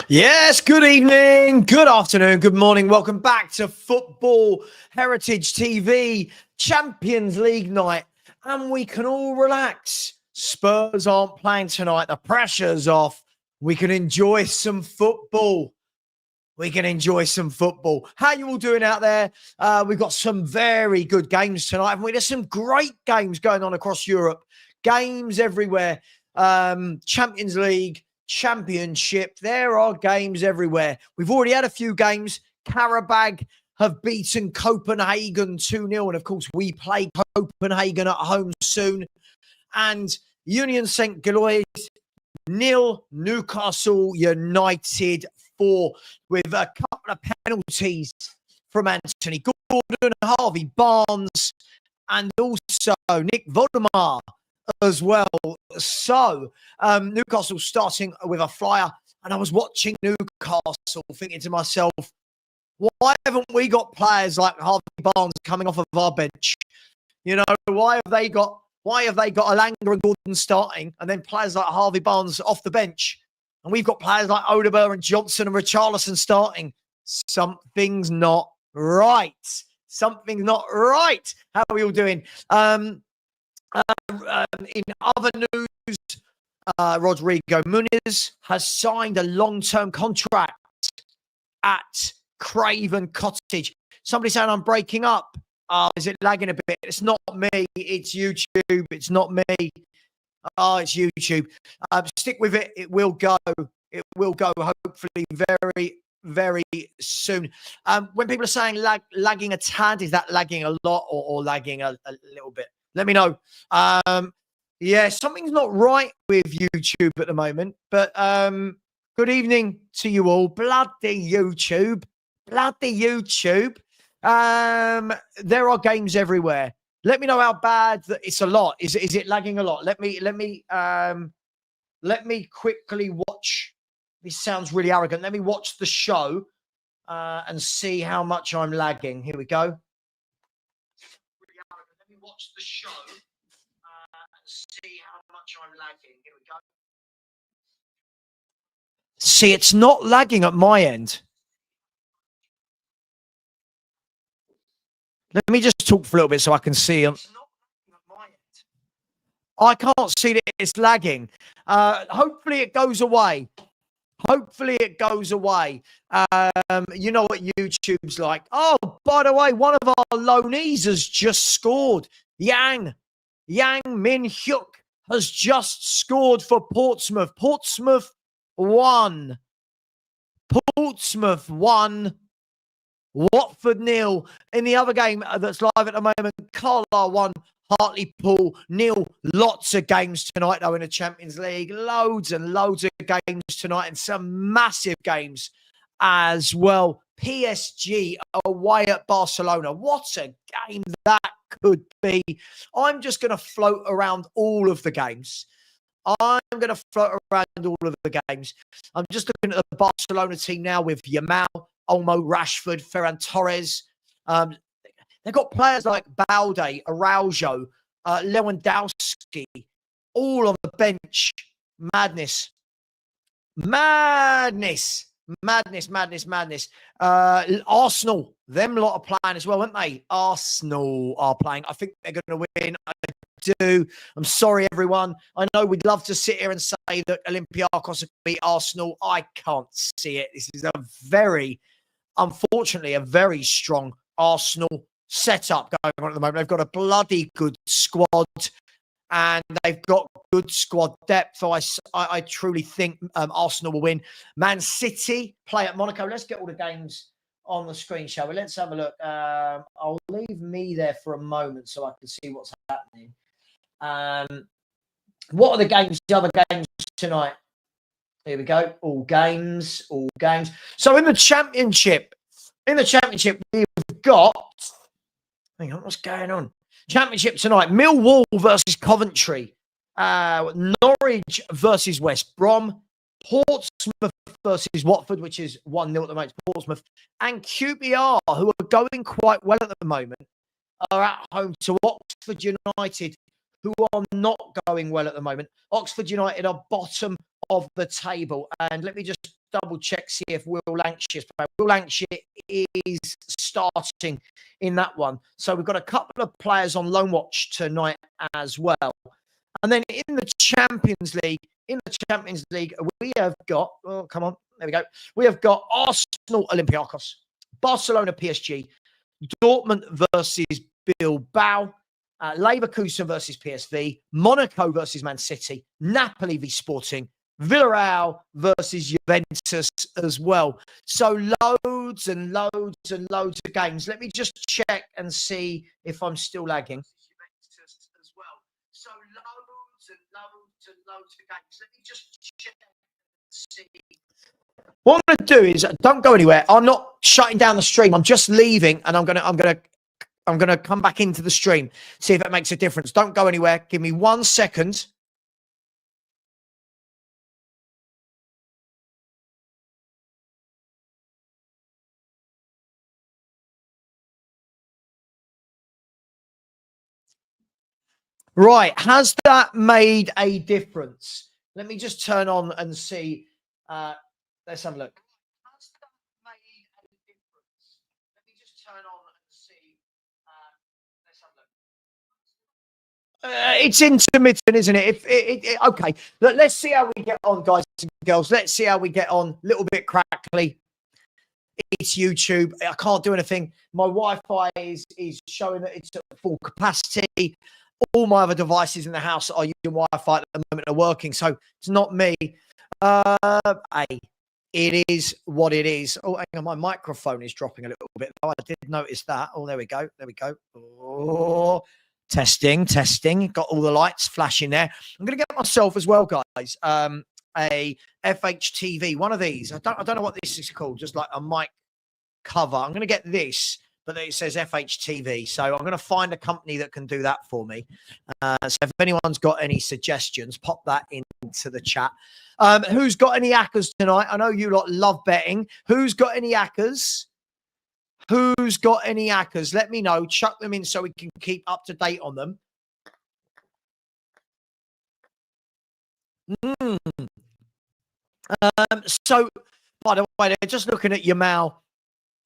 Yes, good evening, good afternoon, good morning. Welcome back to Football Heritage TV, Champions League night, and we can all relax. Spurs aren't playing tonight. The pressure's off. We can enjoy some football. How you all doing out there? We've got some very good games tonight, haven't we? There's some great games going on across Europe. Games everywhere. Champions League, Championship. There are games everywhere. We've already had a few games. Karabag have beaten Copenhagen 2-0. And, of course, we play Copenhagen at home soon. And Union St. Gilloise 0, Newcastle United 4, with a couple of penalties from Anthony Gordon, Harvey Barnes, and also Nick Vodemar as well. So Newcastle starting with a flyer, and I was watching Newcastle thinking to myself, why haven't we got players like Harvey Barnes coming off of our bench? You know, why have they got Alanga and Gordon starting, and then players like Harvey Barnes off the bench? And we've got players like Odegaard and Johnson and Richarlison starting. Something's not right. Something's not right. How are we all doing? In other news, Rodrigo Muniz has signed a long-term contract at Craven Cottage. Somebody saying I'm breaking up. Is it lagging a bit? It's not me. It's YouTube. It's not me. It's YouTube. Stick with it. It will go. It will go, hopefully, very, very soon. When people are saying lagging a tad, is that lagging a lot or lagging a little bit? Let me know. Yeah, something's not right with YouTube at the moment. But good evening to you all. Bloody YouTube. Bloody YouTube. There are games everywhere. Let me know how bad it's a lot. Is it lagging a lot? Let me quickly watch. This sounds really arrogant. Let me watch the show and see how much I'm lagging. Here we go. Let me watch the show and see how much I'm lagging. Here we go. See, it's not lagging at my end. Let me just talk for a little bit so I can see them. I can't see that it's lagging. Hopefully it goes away. Hopefully it goes away. You know what YouTube's like. Oh, by the way, one of our loanees has just scored. Yang Min Hyuk has just scored for Portsmouth. Portsmouth won. Watford 0. In the other game that's live at the moment, Carlisle 1, Hartlepool 0. Lots of games tonight, though, in the Champions League. Loads and loads of games tonight, and some massive games as well. PSG away at Barcelona. What a game that could be. I'm just going to float around all of the games. I'm just looking at the Barcelona team now with Yamal, Olmo, Rashford, Ferran Torres. They've got players like Balde, Araujo, Lewandowski, all on the bench. Madness. Arsenal, them lot are playing as well, aren't they? Arsenal are playing. I think they're going to win. I do. I'm sorry, everyone. I know we'd love to sit here and say that Olympiacos will beat Arsenal. I can't see it. This is unfortunately, a very strong Arsenal setup going on at the moment. They've got a bloody good squad, and they've got good squad depth. So I truly think Arsenal will win. Man City play at Monaco. Let's get all the games on the screen, shall we? Let's have a look. I'll leave me there for a moment so I can see what's happening. What are the games? The other games tonight. Here we go. All games. So in the championship, we've got. Hang on, what's going on? Championship tonight: Millwall versus Coventry, Norwich versus West Brom, Portsmouth versus Watford, which is 1-0 at the moment, Portsmouth, and QPR, who are going quite well at the moment, are at home to Oxford United, who are not going well at the moment. Oxford United are bottom of the table. And let me just double check, see if Will Lancashire Will Lancashire is starting in that one. So we've got a couple of players on loan watch tonight as well. And then in the Champions League, we have got, oh, come on, there we go. We have got Arsenal Olympiacos, Barcelona PSG, Dortmund versus Bilbao, Leverkusen versus PSV, Monaco versus Man City, Napoli v Sporting, Villarreal versus Juventus as well. So loads and loads and loads of games. Let me just check and see if I'm still lagging. Juventus as well. So loads and loads and loads of games. Let me just check and see. What I'm going to do is don't go anywhere. I'm not shutting down the stream. I'm just leaving, and I'm gonna come back into the stream, see if it makes a difference. Don't go anywhere. Give me 1 second. Right, has that made a difference? Let me just turn on and see. Let's have a look. Has that made a difference? Let me just turn on and see. Let's have a look. It's intermittent, isn't it? Okay, let's see how we get on, guys and girls. Let's see how we get on. A little bit crackly. It's YouTube. I can't do anything. My Wi-Fi is showing that it's at full capacity. All my other devices in the house are using Wi-Fi at the moment are working, so it's not me. It is what it is. Oh, hang on, my microphone is dropping a little bit. Oh, I did notice that. Oh, there we go. There we go. Oh, testing. Got all the lights flashing there. I'm going to get myself as well, guys. A fhtv, one of these. I don't know what this is called. Just like a mic cover. I'm going to get this, but it says FHTV. So I'm going to find a company that can do that for me. So if anyone's got any suggestions, pop that into the chat. Who's got any hackers tonight? I know you lot love betting. Who's got any hackers? Who's got any hackers? Let me know. Chuck them in so we can keep up to date on them. So, by the way, they're just looking at Yamal.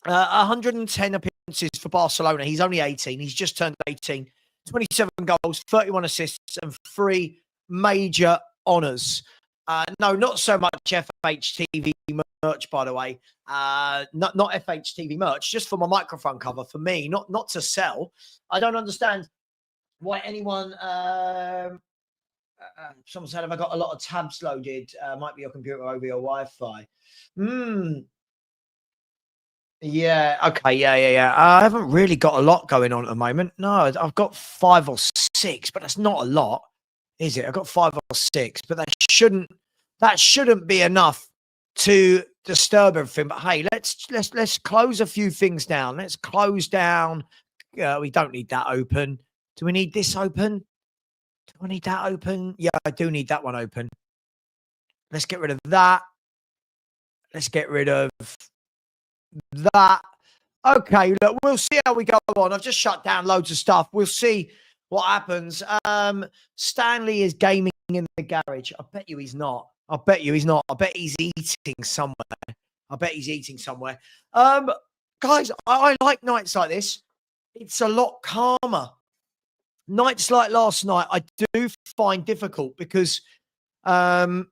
110 appearances for Barcelona. He's only 18. He's just turned 18. 27 goals, 31 assists, and 3 major honours. No, not so much FHTV merch, by the way. Not FHTV merch, just for my microphone cover for me, not to sell. I don't understand why anyone. Someone said, "Have I got a lot of tabs loaded? Might be your computer over your Wi-Fi." Yeah. Okay. Yeah. I haven't really got a lot going on at the moment. No, I've got 5 or 6, but that's not a lot, is it? I've got 5 or 6, but that shouldn't be enough to disturb everything. But hey, let's close a few things down. Let's close down. We don't need that open. Do we need this open? Do I need that open? Yeah, I do need that one open. Let's get rid of that. Let's get rid of that. Okay, look, we'll see how we go on. I've just shut down loads of stuff. We'll see what happens. Stanley is gaming in the garage. I bet you he's not. I bet he's eating somewhere. Guys, I like nights like this. It's a lot calmer. Nights like last night, I do find difficult because, it's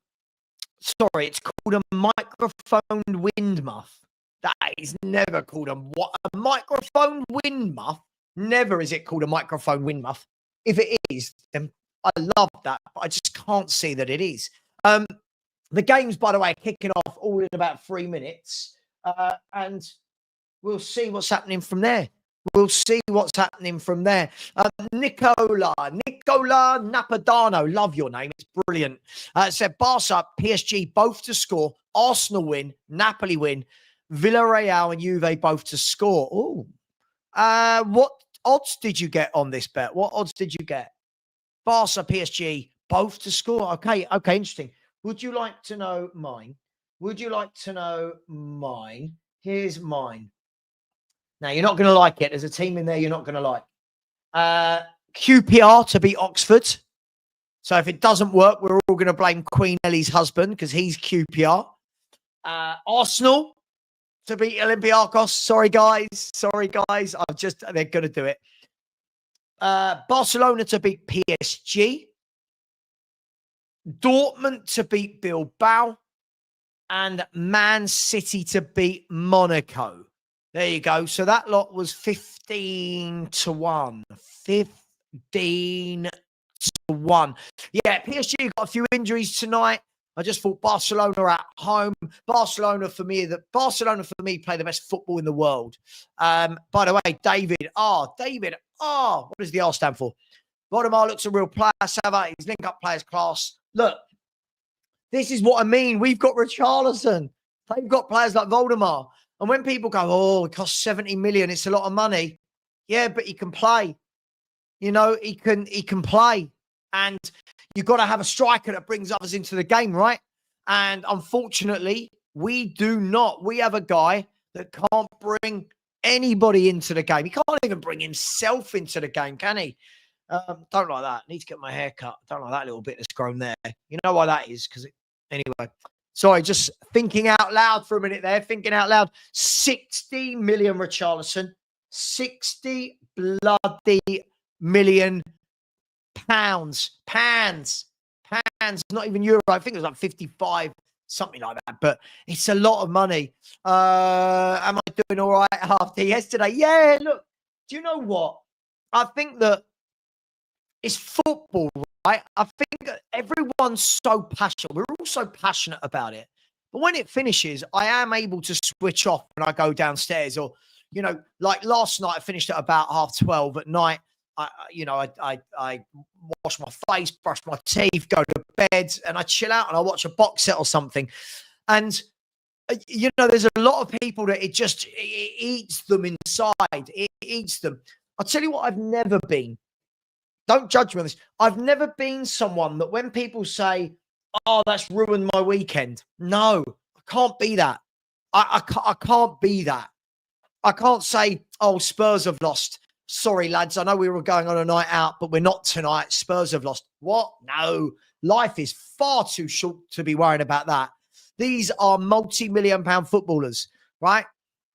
called a microphone wind muff. That is never called a microphone wind muff. Never is it called a microphone wind muff. If it is, then I love that, but I just can't see that it is. The game's, by the way, kicking off all in about 3 minutes, and we'll see what's happening from there. Nicola Napadano, love your name. It's brilliant. Said Barca, PSG, both to score. Arsenal win, Napoli win. Villarreal and Juve both to score. Oh, what odds did you get on this bet? What odds did you get? Barca, PSG, both to score. Okay, interesting. Would you like to know mine? Here's mine. Now, you're not going to like it. There's a team in there you're not going to like. QPR to beat Oxford. So if it doesn't work, we're all going to blame Queen Ellie's husband because he's QPR. Arsenal to beat Olympiacos. Sorry, guys. They're going to do it. Barcelona to beat PSG. Dortmund to beat Bilbao. And Man City to beat Monaco. There you go. So that lot was 15-1. 15-1. Yeah, PSG got a few injuries tonight. I just thought Barcelona at home. Barcelona for me play the best football in the world. By the way, David R. What does the R stand for? Voldemar looks a real player. Savva, his link-up players class. Look, this is what I mean. We've got Richarlison. They've got players like Voldemar. And when people go, oh, it costs 70 million, it's a lot of money. Yeah, but he can play. You know, he can play. And you've got to have a striker that brings others into the game, right? And unfortunately, we do not. We have a guy that can't bring anybody into the game. He can't even bring himself into the game, can he? Don't like that. Need to get my hair cut. Don't like that little bit that's grown there. You know why that is? Anyway. Sorry, just thinking out loud for a minute there. 60 million Richarlison. 60 bloody million pounds. Not even euro. I think it was like 55, something like that. But it's a lot of money. Am I doing all right after yesterday? Yeah, look. Do you know what? I think that it's football, right? I think everyone's so passionate. We're all so passionate about it. But when it finishes, I am able to switch off when I go downstairs. Or, you know, like last night, I finished at about 12:30 at night. I wash my face, brush my teeth, go to bed, and I chill out and I watch a box set or something. And, you know, there's a lot of people that it eats them inside. It eats them. I'll tell you what I've never been. Don't judge me on this. I've never been someone that when people say, oh, that's ruined my weekend. No, I can't be that. I can't be that. I can't say, oh, Spurs have lost. Sorry, lads. I know we were going on a night out, but we're not tonight. Spurs have lost. What? No. Life is far too short to be worrying about that. These are multi-million-pound footballers, right?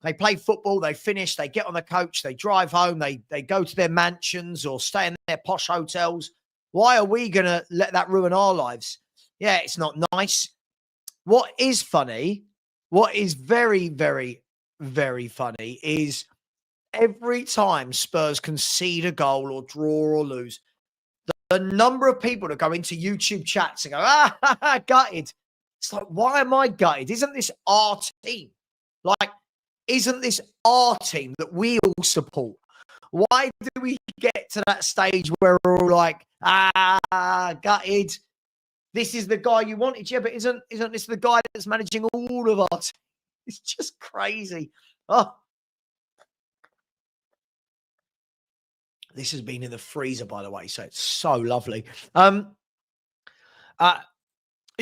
They play football, they finish, they get on the coach, they drive home, they go to their mansions or stay in their posh hotels. Why are we going to let that ruin our lives? Yeah, it's not nice. What is funny, what is very, very, very funny is every time Spurs concede a goal or draw or lose, the number of people that go into YouTube chats and go, gutted. It's like, why am I gutted? Isn't this our team? Like, isn't this our team that we all support? Why do we get to that stage where we're all like, gutted? This is the guy you wanted. Yeah, but isn't this the guy that's managing all of our team? It's just crazy. Oh. This has been in the freezer, by the way, so it's so lovely.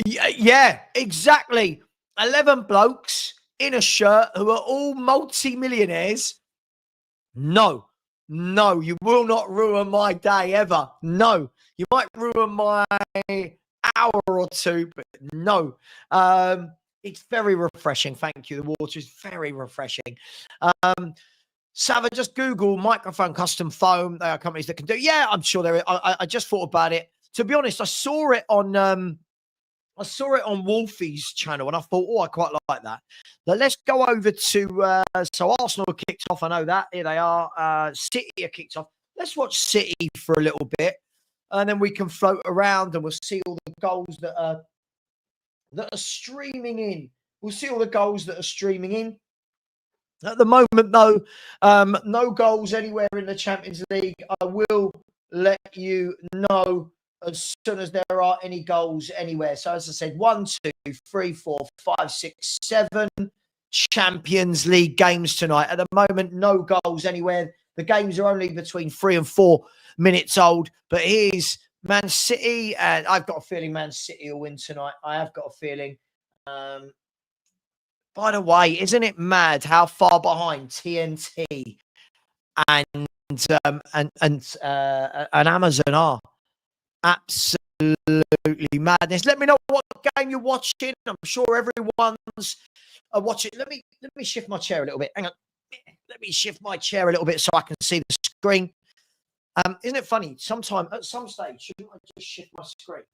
Yeah, exactly. 11 blokes in a shirt who are all multi-millionaires. No, you will not ruin my day ever. No, you might ruin my hour or two, but no. It's very refreshing. Thank you. The water is very refreshing. Savva, just Google microphone custom foam. There are companies that can do. Yeah, I'm sure there are. I just thought about it. To be honest, I saw it on whufc's channel, and I thought, oh, I quite like that. But let's go over to so Arsenal kicked off. I know that. Here they are. City are kicked off. Let's watch City for a little bit, and then we can float around and we'll see all the goals that are streaming in. We'll see all the goals that are streaming in. At the moment, though, no goals anywhere in the Champions League. I will let you know as soon as there are any goals anywhere. So, as I said, 1, 2, 3, 4, 5, 6, 7 Champions League games tonight. At the moment, no goals anywhere. The games are only between 3 and 4 minutes old. But here's Man City, and I've got a feeling Man City will win tonight. I have got a feeling. By the way, isn't it mad how far behind TNT and Amazon are? Absolutely Absolutely madness. Let me know what game you're watching. I'm sure everyone's watching. Let me shift my chair a little bit. Hang on. Let me shift my chair a little bit so I can see the screen. Isn't it funny? Sometime at some stage, shouldn't I just shift my screen?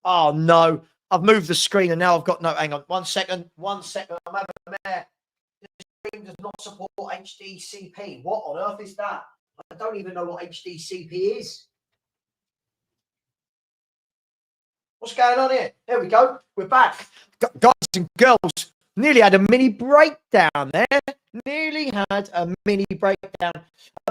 Oh no, I've moved the screen and now I've got no. Hang on, 1 second. 1 second. I'm having a mare. The screen does not support HDCP. What on earth is that? I don't even know what HDCP is. What's going on here? There we go. We're back. Guys and girls, nearly had a mini breakdown there. Nearly had a mini breakdown.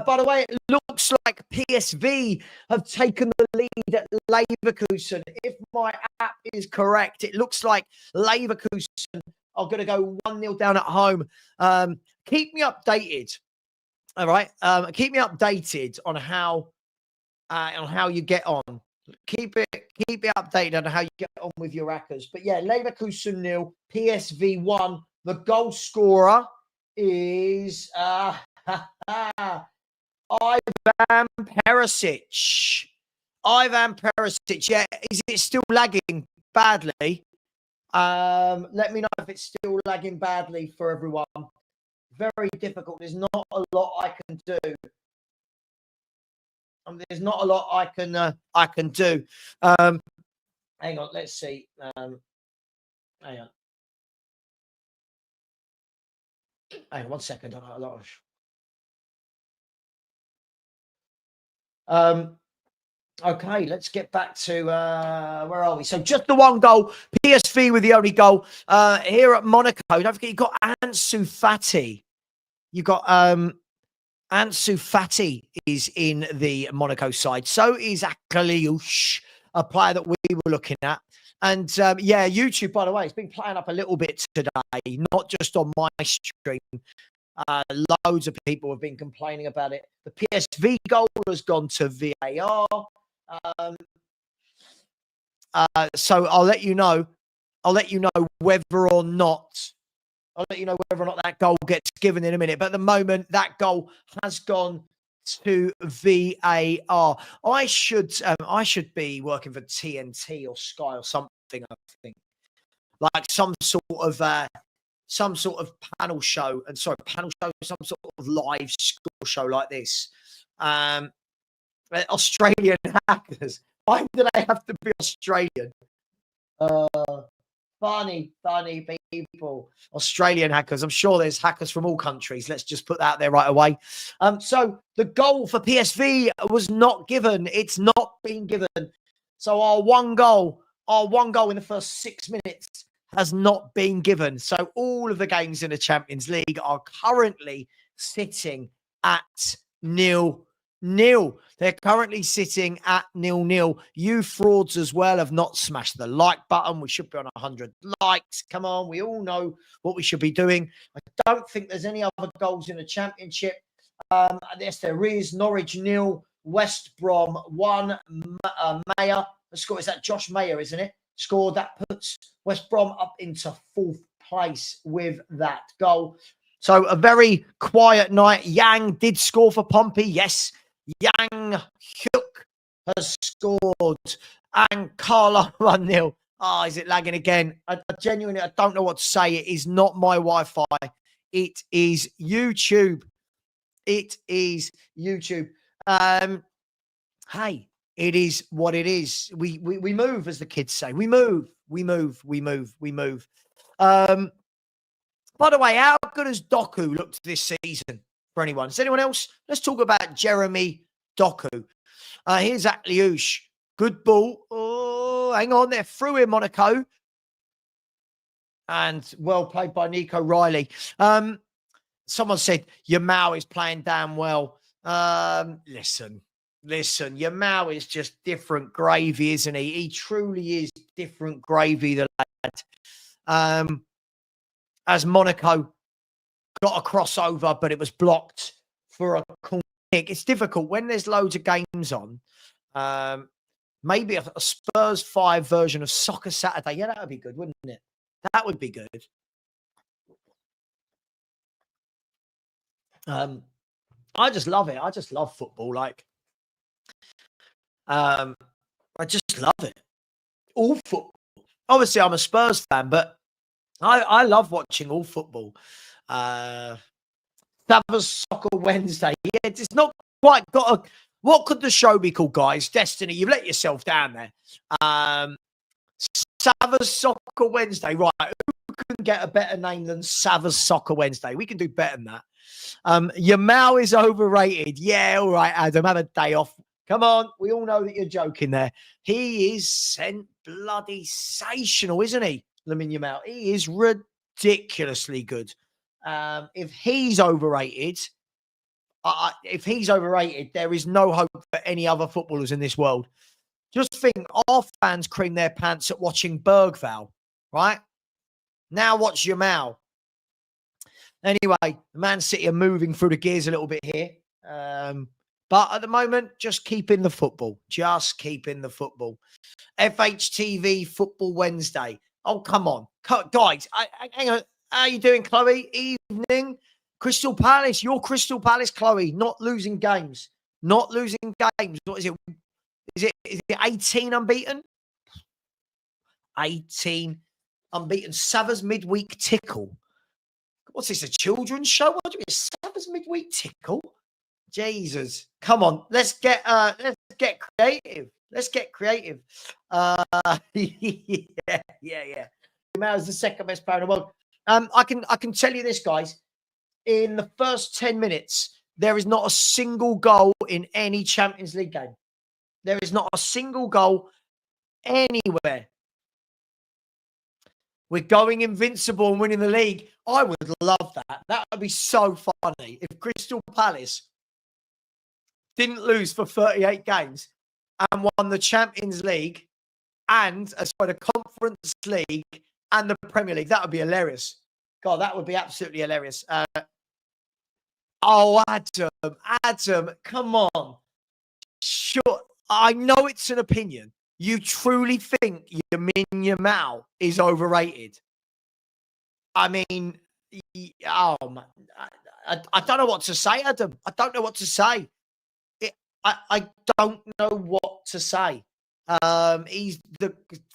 By the way, it looks like PSV have taken the lead at Leverkusen. If my app is correct, it looks like Leverkusen are going to go 1-0 down at home. Keep me updated. All right. Keep me updated on how you get on. Keep it updated on how you get on with your hackers. But yeah, Leverkusen 0, PSV 1. The goal scorer is Ivan Perisic. Ivan Perisic. Yeah, is it still lagging badly? Let me know if it's still lagging badly for everyone. Very difficult. There's not a lot I can do. There's not a lot I can do. Hang on, let's see. Hang on. Hang on 1 second. I got a lot of. Okay, let's get back to where are we? So just the one goal. PSV with the only goal here at Monaco. Don't forget, you've got Ansu Fati. You've got Ansu Fati is in the Monaco side. So is Akaliush, a player that we were looking at. And yeah, YouTube, by the way, it's been playing up a little bit today, not just on my stream. Loads of people have been complaining about it. The PSV goal has gone to VAR. So I'll let you know whether or not that goal gets given in a minute. But at the moment, that goal has gone to VAR. I should be working for TNT or Sky or something. I think like some sort of panel show, some sort of live score show like this. Australian hackers. Why do they have to be Australian? Funny people. Australian hackers. I'm sure there's hackers from all countries. Let's just put that there right away. So the goal for PSV was not given. It's not been given. So our one goal in the first 6 minutes has not been given. So all of the games in the Champions League are currently sitting at 0-0. They're currently sitting at 0-0. You frauds as well have not smashed the like button. We should be on 100 likes. Come on, we all know what we should be doing. I don't think there's any other goals in the Championship. Yes, there is. Norwich 0, West Brom 1. Mayer scored. Is that Josh Mayer, isn't it? Scored. That puts West Brom up into 4th place with that goal. So a very quiet night. Yang did score for Pompey. Yes. Yang Hyuk has scored. And Carlo 1-0. Oh, is it lagging again? I genuinely don't know what to say. It is not my Wi-Fi. It is YouTube. It is YouTube. Hey, it is what it is. We move, as the kids say. We move. By the way, how good has Doku looked this season for anyone? Is anyone else? Let's talk about Jeremy Doku. Here's Akliush. Good ball. Oh, hang on. They're through in Monaco. And well played by Nico Riley. Someone said, Yamau is playing damn well. Listen, Yamau is just different gravy, isn't he? He truly is different gravy, the lad. As Monaco got a crossover, but it was blocked for a corner kick. It's difficult when there's loads of games on. Maybe a Spurs 5 version of Soccer Saturday. Yeah, that would be good, wouldn't it? That would be good. I just love it. I just love football. Like, I just love it. All football. Obviously, I'm a Spurs fan, but I love watching all football. Savva Soccer Wednesday. Yeah, it's not quite got a. What could the show be called, guys? Destiny, you've let yourself down there. Savva Soccer Wednesday. Right. Who can get a better name than Savva Soccer Wednesday? We can do better than that. Yamal is overrated. Yeah, all right, Adam. Have a day off. Come on. We all know that you're joking there. He is sent bloody sensational, isn't he? Lamine Yamal. He is ridiculously good. If he's overrated, there is no hope for any other footballers in this world. Just think, our fans cream their pants at watching Bergval, right? Now watch Yamal. Anyway, Man City are moving through the gears a little bit here. But at the moment, just keeping the football. Just keeping the football. fhtv Football Wednesday. Oh, come on. Guys, hang on. How are you doing, Chloe? Evening. Crystal Palace. You're Crystal Palace, Chloe. Not losing games. Not losing games. What is it? Is it 18 unbeaten? 18 unbeaten. Savva's midweek tickle. What's this, a children's show? What do you mean? Savva's midweek tickle? Jesus. Come on. Let's get creative. Let's get creative. Yeah. Yamal is the second best player in the world. I can tell you this, guys. In the first 10 minutes, there is not a single goal in any Champions League game. There is not a single goal anywhere. We're going invincible and winning the league. I would love that. That would be so funny if Crystal Palace didn't lose for 38 games and won the Champions League and the Conference League and the Premier League. That would be hilarious. God, that would be absolutely hilarious. Adam, come on. Sure, I know it's an opinion. You truly think Lamine Yamal is overrated? I mean, oh man, I don't know what to say, Adam. I don't know what to say. I don't know what to say. He's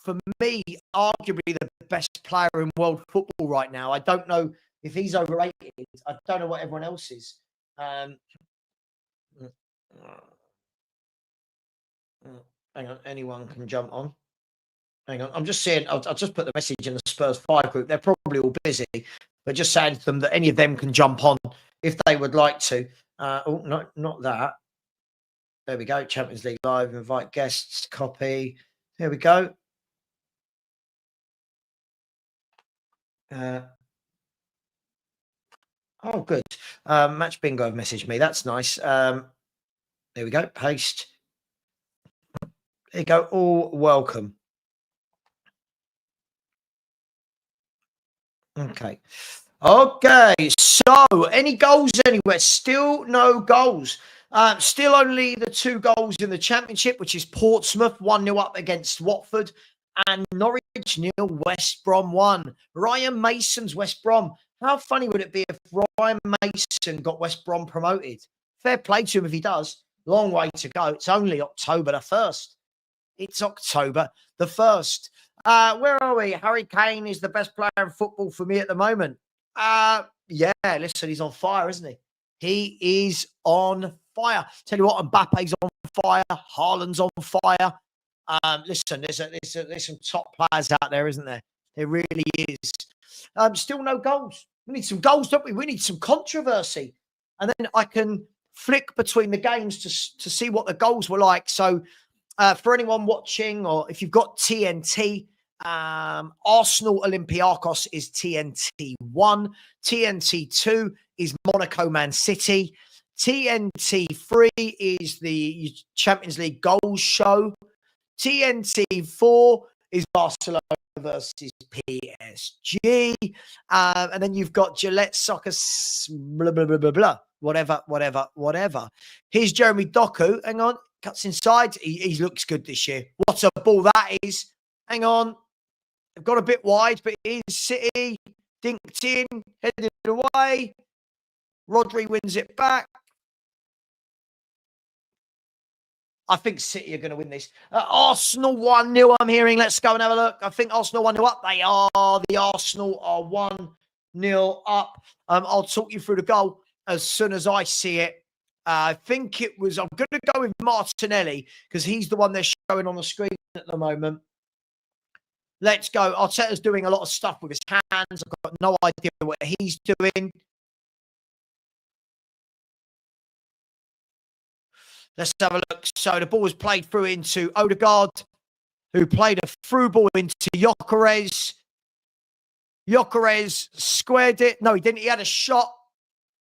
for me, arguably the best player in world football right now. I don't know if he's overrated. I don't know what everyone else is. Hang on, anyone can jump on. Hang on, I'm just saying, I'll just put the message in the Spurs 5 group. They're probably all busy, but just saying to them that any of them can jump on if they would like to. Oh, no, not that. There we go. Champions League Live, invite guests, copy. There we go. Oh, good. Match Bingo have messaged me. That's nice. There we go. Paste. There you go. All welcome. Okay. So, any goals anywhere? Still no goals. Still only the 2 goals in the Championship, which is Portsmouth 1-0 up against Watford and Norwich 0, West Brom 1. Ryan Mason's West Brom. How funny would it be if Ryan Mason got West Brom promoted? Fair play to him if he does. Long way to go. It's only October the 1st. It's October the 1st. Where are we? Harry Kane is the best player in football for me at the moment. Yeah, listen, he's on fire, isn't he? He is on fire. Tell you what, Mbappe's on fire. Haaland's on fire. Listen, there's some top players out there, isn't there? There really is. Still no goals. We need some goals, don't we? We need some controversy. And then I can flick between the games to see what the goals were like. So for anyone watching, or if you've got TNT, Arsenal Olympiacos is TNT 1. TNT 2 is Monaco Man City. TNT 3 is the Champions League goals show. TNT 4 is Barcelona versus PSG. And then you've got Gillette Soccer, blah, blah, blah, blah, blah. Whatever. Here's Jeremy Doku. Hang on. Cuts inside. He looks good this year. What a ball that is. Hang on. I've got a bit wide, but it is City. Dinked in. Headed away. Rodri wins it back. I think City are going to win this. Arsenal 1-0, I'm hearing. Let's go and have a look. I think Arsenal 1-0 up. They are. The Arsenal are 1-0 up. I'll talk you through the goal as soon as I see it. I think it was, I'm going to go with Martinelli because he's the one they're showing on the screen at the moment. Let's go. Arteta's doing a lot of stuff with his hands. I've got no idea what he's doing. Let's have a look. So the ball was played through into Odegaard, who played a through ball into Gyökeres. Gyökeres squared it. No, he didn't. He had a shot.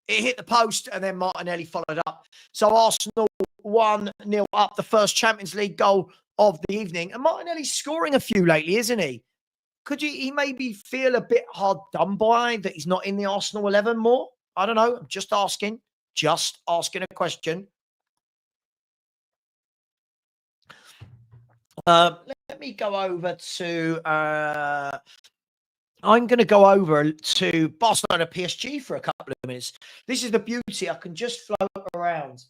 It hit the post, and then Martinelli followed up. So Arsenal 1-0 up, the first Champions League goal of the evening. And Martinelli's scoring a few lately, isn't he? Could he maybe feel a bit hard done by that he's not in the Arsenal 11 more? I don't know. I'm just asking a question. Let me go over to... I'm going to go over to Barcelona PSG for a couple of minutes. This is the beauty. I can just float around.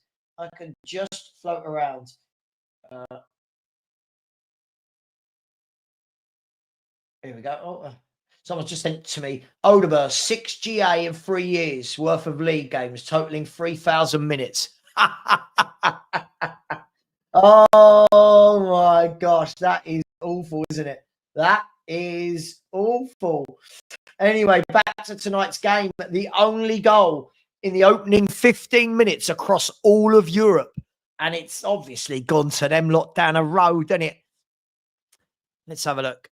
Here we go. Oh, someone just sent to me, Odegaard, 6 GA in 3 years worth of league games, totaling 3,000 minutes. Oh, my gosh. That is awful, isn't it? That is awful. Anyway, back to tonight's game. The only goal in the opening 15 minutes across all of Europe. And it's obviously gone to them lot down a road, isn't it? Let's have a look.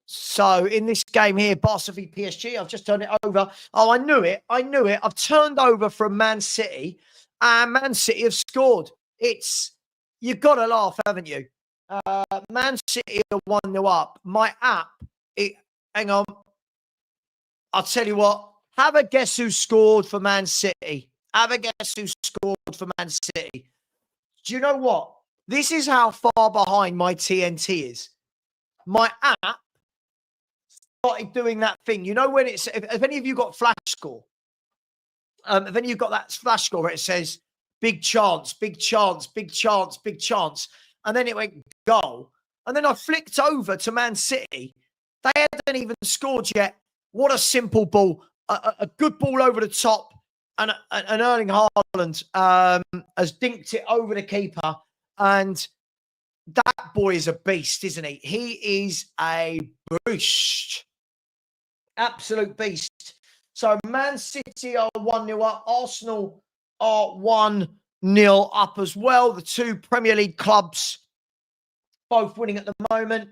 So in this game here, Barca v PSG, I've just turned it over. Oh, I knew it. I've turned over from Man City, and Man City have scored. You've got to laugh, haven't you? Man City are 1-0 up. My app, hang on. I'll tell you what. Have a guess who scored for Man City. Have a guess who scored for Man City. Do you know what? This is how far behind my TNT is. My app started doing that thing. You know when it's, if any of you got flash score, if any of you got that flash score where it says big chance, big chance, big chance, big chance, and then it went goal, and then I flicked over to Man City. They hadn't even scored yet. What a simple ball. A good ball over the top, and Erling Haaland has dinked it over the keeper, and that boy is a beast, isn't he? He is a beast. Absolute beast. So Man City are 1-0 up. Arsenal are 1-0 up as well. The two Premier League clubs both winning at the moment.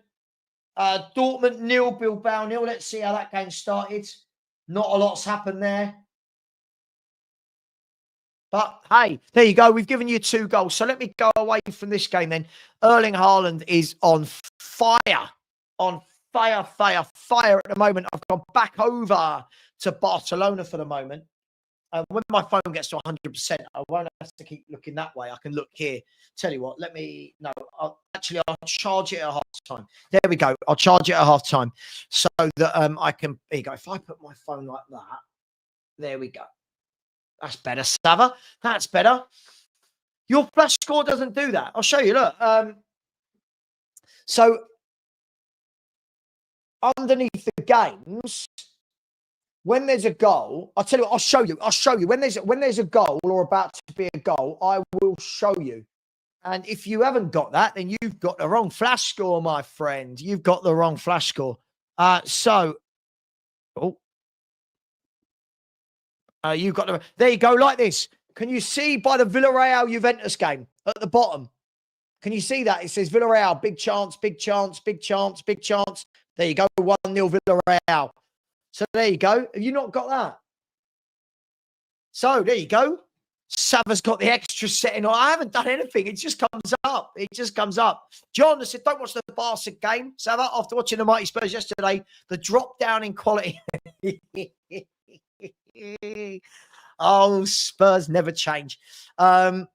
Dortmund 0, Bilbao 0. Let's see how that game started. Not a lot's happened there. But, hey, there you go. We've given you 2 goals. So let me go away from this game then. Erling Haaland is on fire. On fire at the moment. I've gone back over to Barcelona for the moment. When my phone gets to 100%, I won't have to keep looking that way. I can look here. Tell you what, I'll charge it at half time. There we go. I'll charge it at half time so that I can, there you go. If I put my phone like that, there we go. That's better, Savva. That's better. Your flash score doesn't do that. I'll show you. Look. So underneath the games, when there's a goal, I'll tell you what, I'll show you. When there's a goal or about to be a goal, I will show you. And if you haven't got that, then you've got the wrong flash score, my friend. You've got the wrong flash score. You've got the, there you go, like this. Can you see by the Villarreal Juventus game at the bottom? Can you see that? It says Villarreal, big chance, big chance, big chance, big chance. There you go, 1-0 Villarreal. So there you go. Have you not got that? So there you go. Savva's got the extra setting on. I haven't done anything. It just comes up. It just comes up. John said, don't watch the Barca game. Savva, after watching the Mighty Spurs yesterday, the drop down in quality. Oh, Spurs never change. But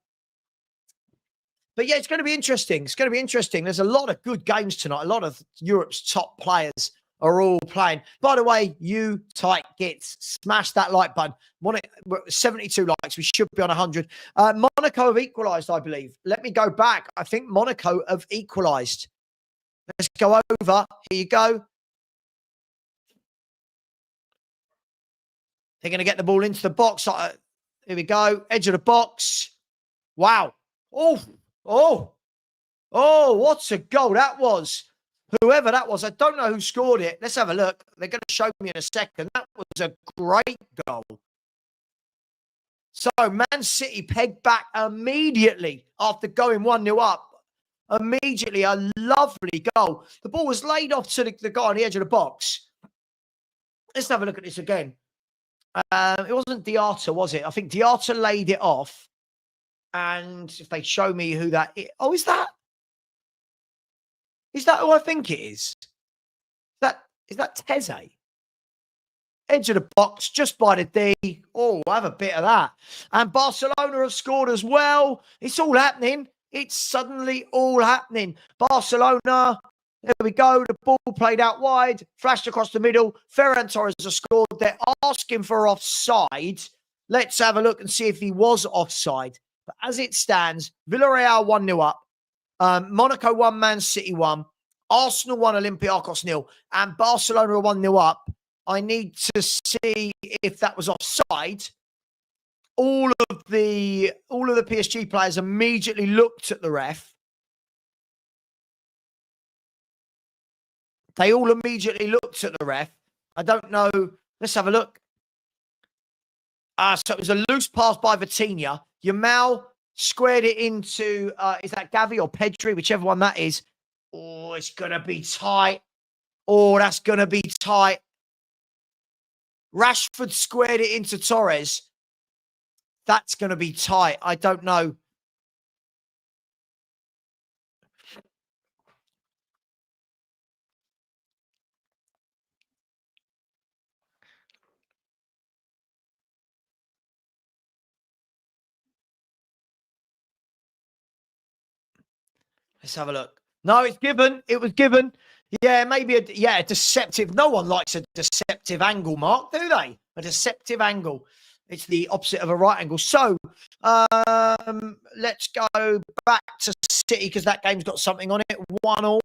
yeah, it's going to be interesting. It's going to be interesting. There's a lot of good games tonight. A lot of Europe's top players are all playing. By the way, you tight gits, smash that like button. 72 likes. We should be on 100. Monaco have equalised, I believe. Let me go back. I think Monaco have equalised. Let's go over. Here you go. They're going to get the ball into the box. Here we go. Edge of the box. Wow. Oh, what a goal that was. Whoever that was, I don't know who scored it. Let's have a look. They're going to show me in a second. That was a great goal. So Man City pegged back immediately after going 1-0 up. Immediately, a lovely goal. The ball was laid off to the guy on the edge of the box. Let's have a look at this again. It wasn't Diarra, was it? I think Diarra laid it off. And if they show me who that is. Oh, is that who I think it is? Is that Teze? Edge of the box, just by the D. Oh, have a bit of that. And Barcelona have scored as well. It's all happening. It's suddenly all happening. Barcelona, there we go. The ball played out wide, flashed across the middle. Ferran Torres has scored. They're asking for offside. Let's have a look and see if he was offside. But as it stands, Villarreal 1-0 up. Monaco 1, Man City 1. Arsenal 1, Olympiacos 0. And Barcelona 1-0 up. I need to see if that was offside. All of the PSG players immediately looked at the ref. They all immediately looked at the ref. I don't know. Let's have a look. So it was a loose pass by Vitinha. Yamal squared it into, is that Gavi or Pedri? Whichever one that is. Oh, it's going to be tight. Oh, that's going to be tight. Rashford squared it into Torres. That's going to be tight. I don't know. Let's have a look. No, it's given. It was given. Yeah, maybe a deceptive. No one likes a deceptive angle, Mark, do they? A deceptive angle. It's the opposite of a right angle. So let's go back to City because that game's got something on it. 1-1.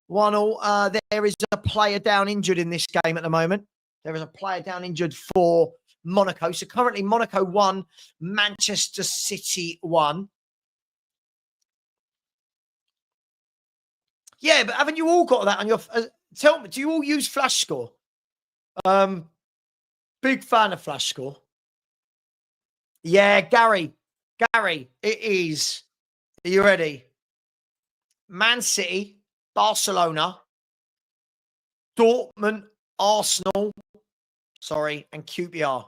1-1. There is a player down injured in this game at the moment. There is a player down injured for Monaco. So currently Monaco 1, Manchester City 1. Yeah, but haven't you all got that on your... tell me, do you all use Flash Score? Big fan of Flash Score. Yeah, Gary, it is. Are you ready? Man City, Barcelona, Dortmund, Arsenal, and QPR.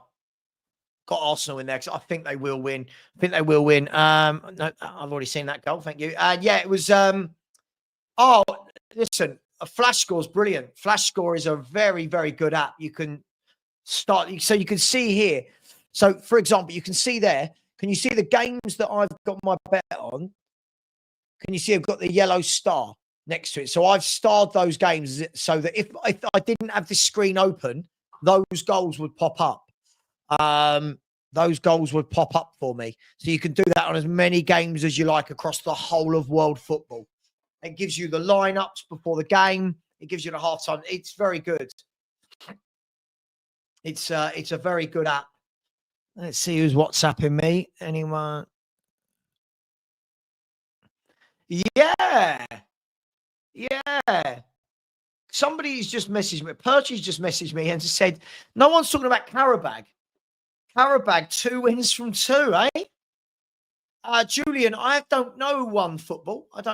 Got Arsenal in there because I think they will win. No, I've already seen that goal. Thank you. Yeah, it was... Oh, listen, a Flash Score is brilliant. Flash Score is a very, very good app. You can start, so you can see here. So, for example, you can see there. Can you see the games that I've got my bet on? Can you see I've got the yellow star next to it? So I've starred those games so that if I didn't have this screen open, those goals would pop up. Those goals would pop up for me. So you can do that on as many games as you like across the whole of world football. It gives you the lineups before the game. It gives you the halftime. It's very good. It's a very good app. Let's see who's WhatsApping me. Anyone? Yeah. Somebody's just messaged me. Perchy's just messaged me and said, no one's talking about Karabag. Karabag, 2 wins from 2, eh? Julian, I don't know one football. I've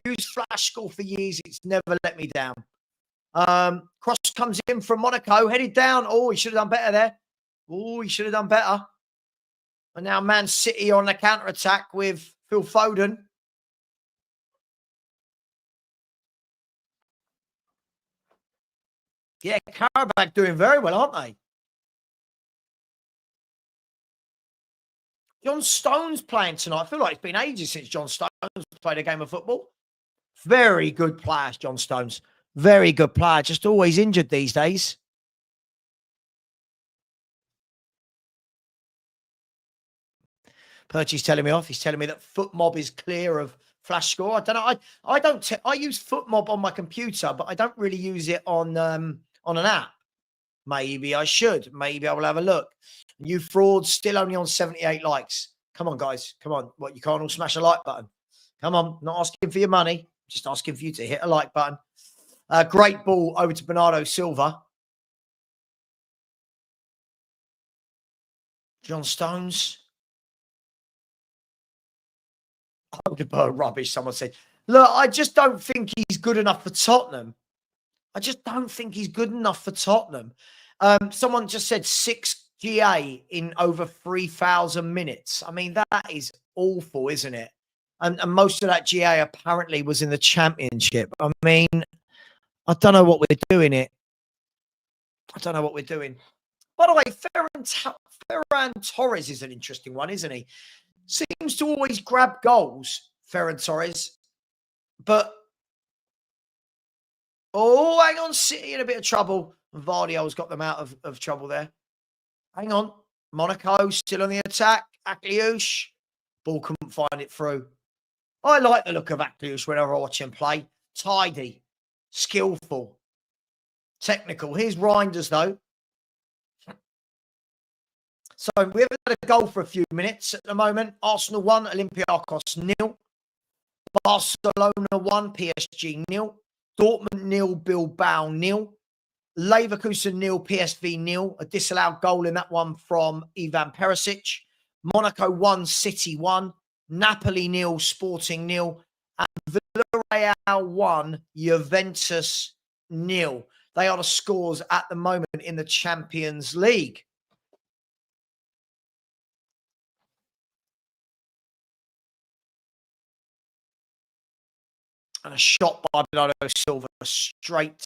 used Flash Score for years. It's never let me down. Cross comes in from Monaco, headed down. Oh, he should have done better there. And now Man City on the counter-attack with Phil Foden. Yeah, Karabag doing very well, aren't they? John Stones playing tonight. I feel like it's been ages since John Stones played a game of football. Very good players, John Stones. Very good player. Just always injured these days. Perchy's telling me off. He's telling me that FootMob is clear of Flash Score. I don't know. I use FootMob on my computer, but I don't really use it on an app. Maybe I should. Maybe I will have a look. You frauds still only on 78 likes. Come on, guys. Come on. What, you can't all smash a like button? Come on. Not asking for your money. Just asking for you to hit a like button. Great ball over to Bernardo Silva. John Stones. Odegaard rubbish, someone said. Look, I just don't think he's good enough for Tottenham. I just don't think he's good enough for Tottenham. Someone just said 6 GA in over 3,000 minutes. I mean, that is awful, isn't it? And most of that GA apparently was in the Championship. I mean, I don't know what we're doing it. I don't know what we're doing. By the way, Ferran Torres is an interesting one, isn't he? Seems to always grab goals, Ferran Torres. But, oh, hang on, City in a bit of trouble. Vardy's got them out of trouble there. Hang on. Monaco still on the attack. Akliouche. Ball couldn't find it through. I like the look of Akliouche whenever I watch him play. Tidy. Skillful. Technical. Here's Reinders, though. So we haven't had a goal for a few minutes at the moment. Arsenal 1, Olympiacos 0. Barcelona 1, PSG 0. Dortmund 0, Bilbao 0. Leverkusen 0, PSV 0. A disallowed goal in that one from Ivan Perisic. Monaco 1, City 1. Napoli 0, Sporting 0. And Villarreal 1, Juventus 0. They are the scores at the moment in the Champions League. And a shot by Bernardo Silva straight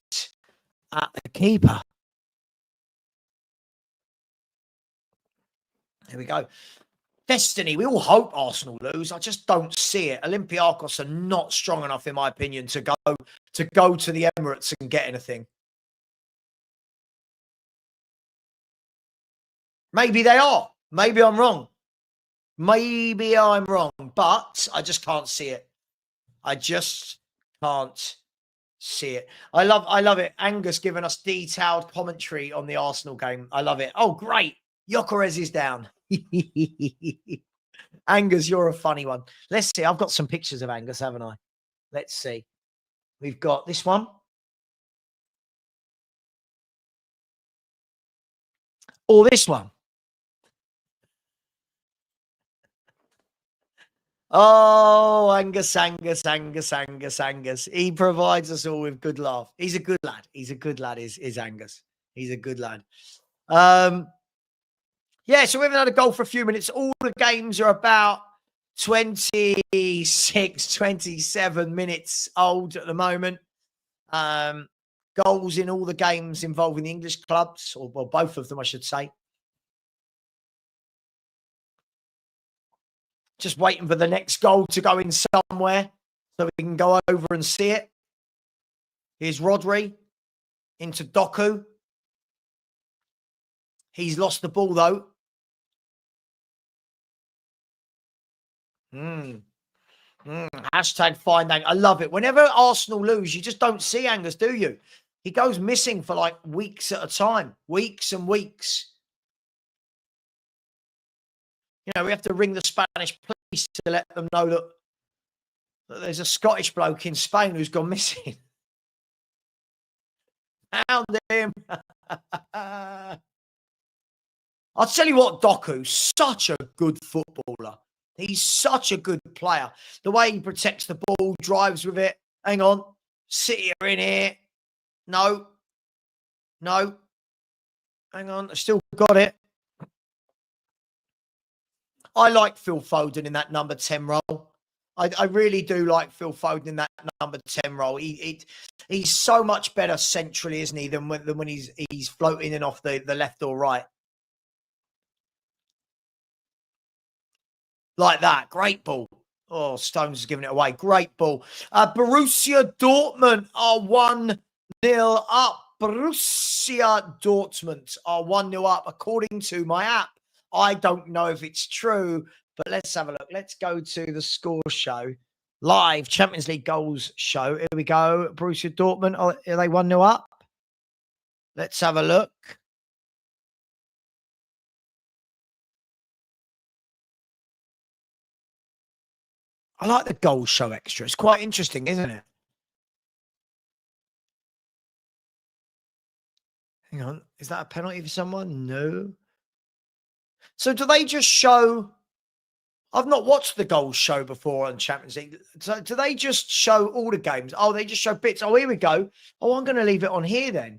at the keeper. There we go. Destiny. We all hope Arsenal lose. I just don't see it. Olympiacos are not strong enough, in my opinion, to go to the Emirates and get anything. Maybe they are. Maybe I'm wrong. Maybe I'm wrong. But I just can't see it. I just can't see it. I love it. Angus giving us detailed commentary on the Arsenal game. I love it. Oh, great. Gyökeres is down. Angus, you're a funny one. Let's see. I've got some pictures of Angus, haven't I? Let's see. We've got this one. Or this one. Oh, Angus. He provides us all with good laugh. He's a good lad. He's a good lad, is Angus. He's a good lad. Yeah, so we haven't had a goal for a few minutes. All the games are about 26, 27 minutes old at the moment. Goals in all the games involving the English clubs, or well, both of them, I should say. Just waiting for the next goal to go in somewhere so we can go over and see it. Here's Rodri into Doku. He's lost the ball, though. Hashtag find Angus. I love it. Whenever Arsenal lose, you just don't see Angus, do you? He goes missing for like weeks at a time. Weeks and weeks. You know, we have to ring the Spanish police to let them know that there's a Scottish bloke in Spain who's gone missing. Found him. I'll tell you what, Doku's such a good footballer. He's such a good player. The way he protects the ball, drives with it. Hang on. City are in here. No. Hang on. I still got it. I like Phil Foden in that number 10 role. I really do like Phil Foden in that number 10 role. He's so much better centrally, isn't he, than when he's floating in off the left or right. Like that. Great ball. Oh, Stones is giving it away. Great ball. Borussia Dortmund are 1, 1-0 up. Borussia Dortmund are 1-0 up according to my app. I don't know if it's true, but let's have a look. Let's go to the score show. Live Champions League goals show. Here we go. Borussia Dortmund, are they 1-0 up? Let's have a look. I like the goal show extra. It's quite interesting, isn't it? Hang on. Is that a penalty for someone? No. So do they just show... I've not watched the goals show before on Champions League. So do they just show all the games? Oh, they just show bits. Oh, here we go. Oh, I'm going to leave it on here then.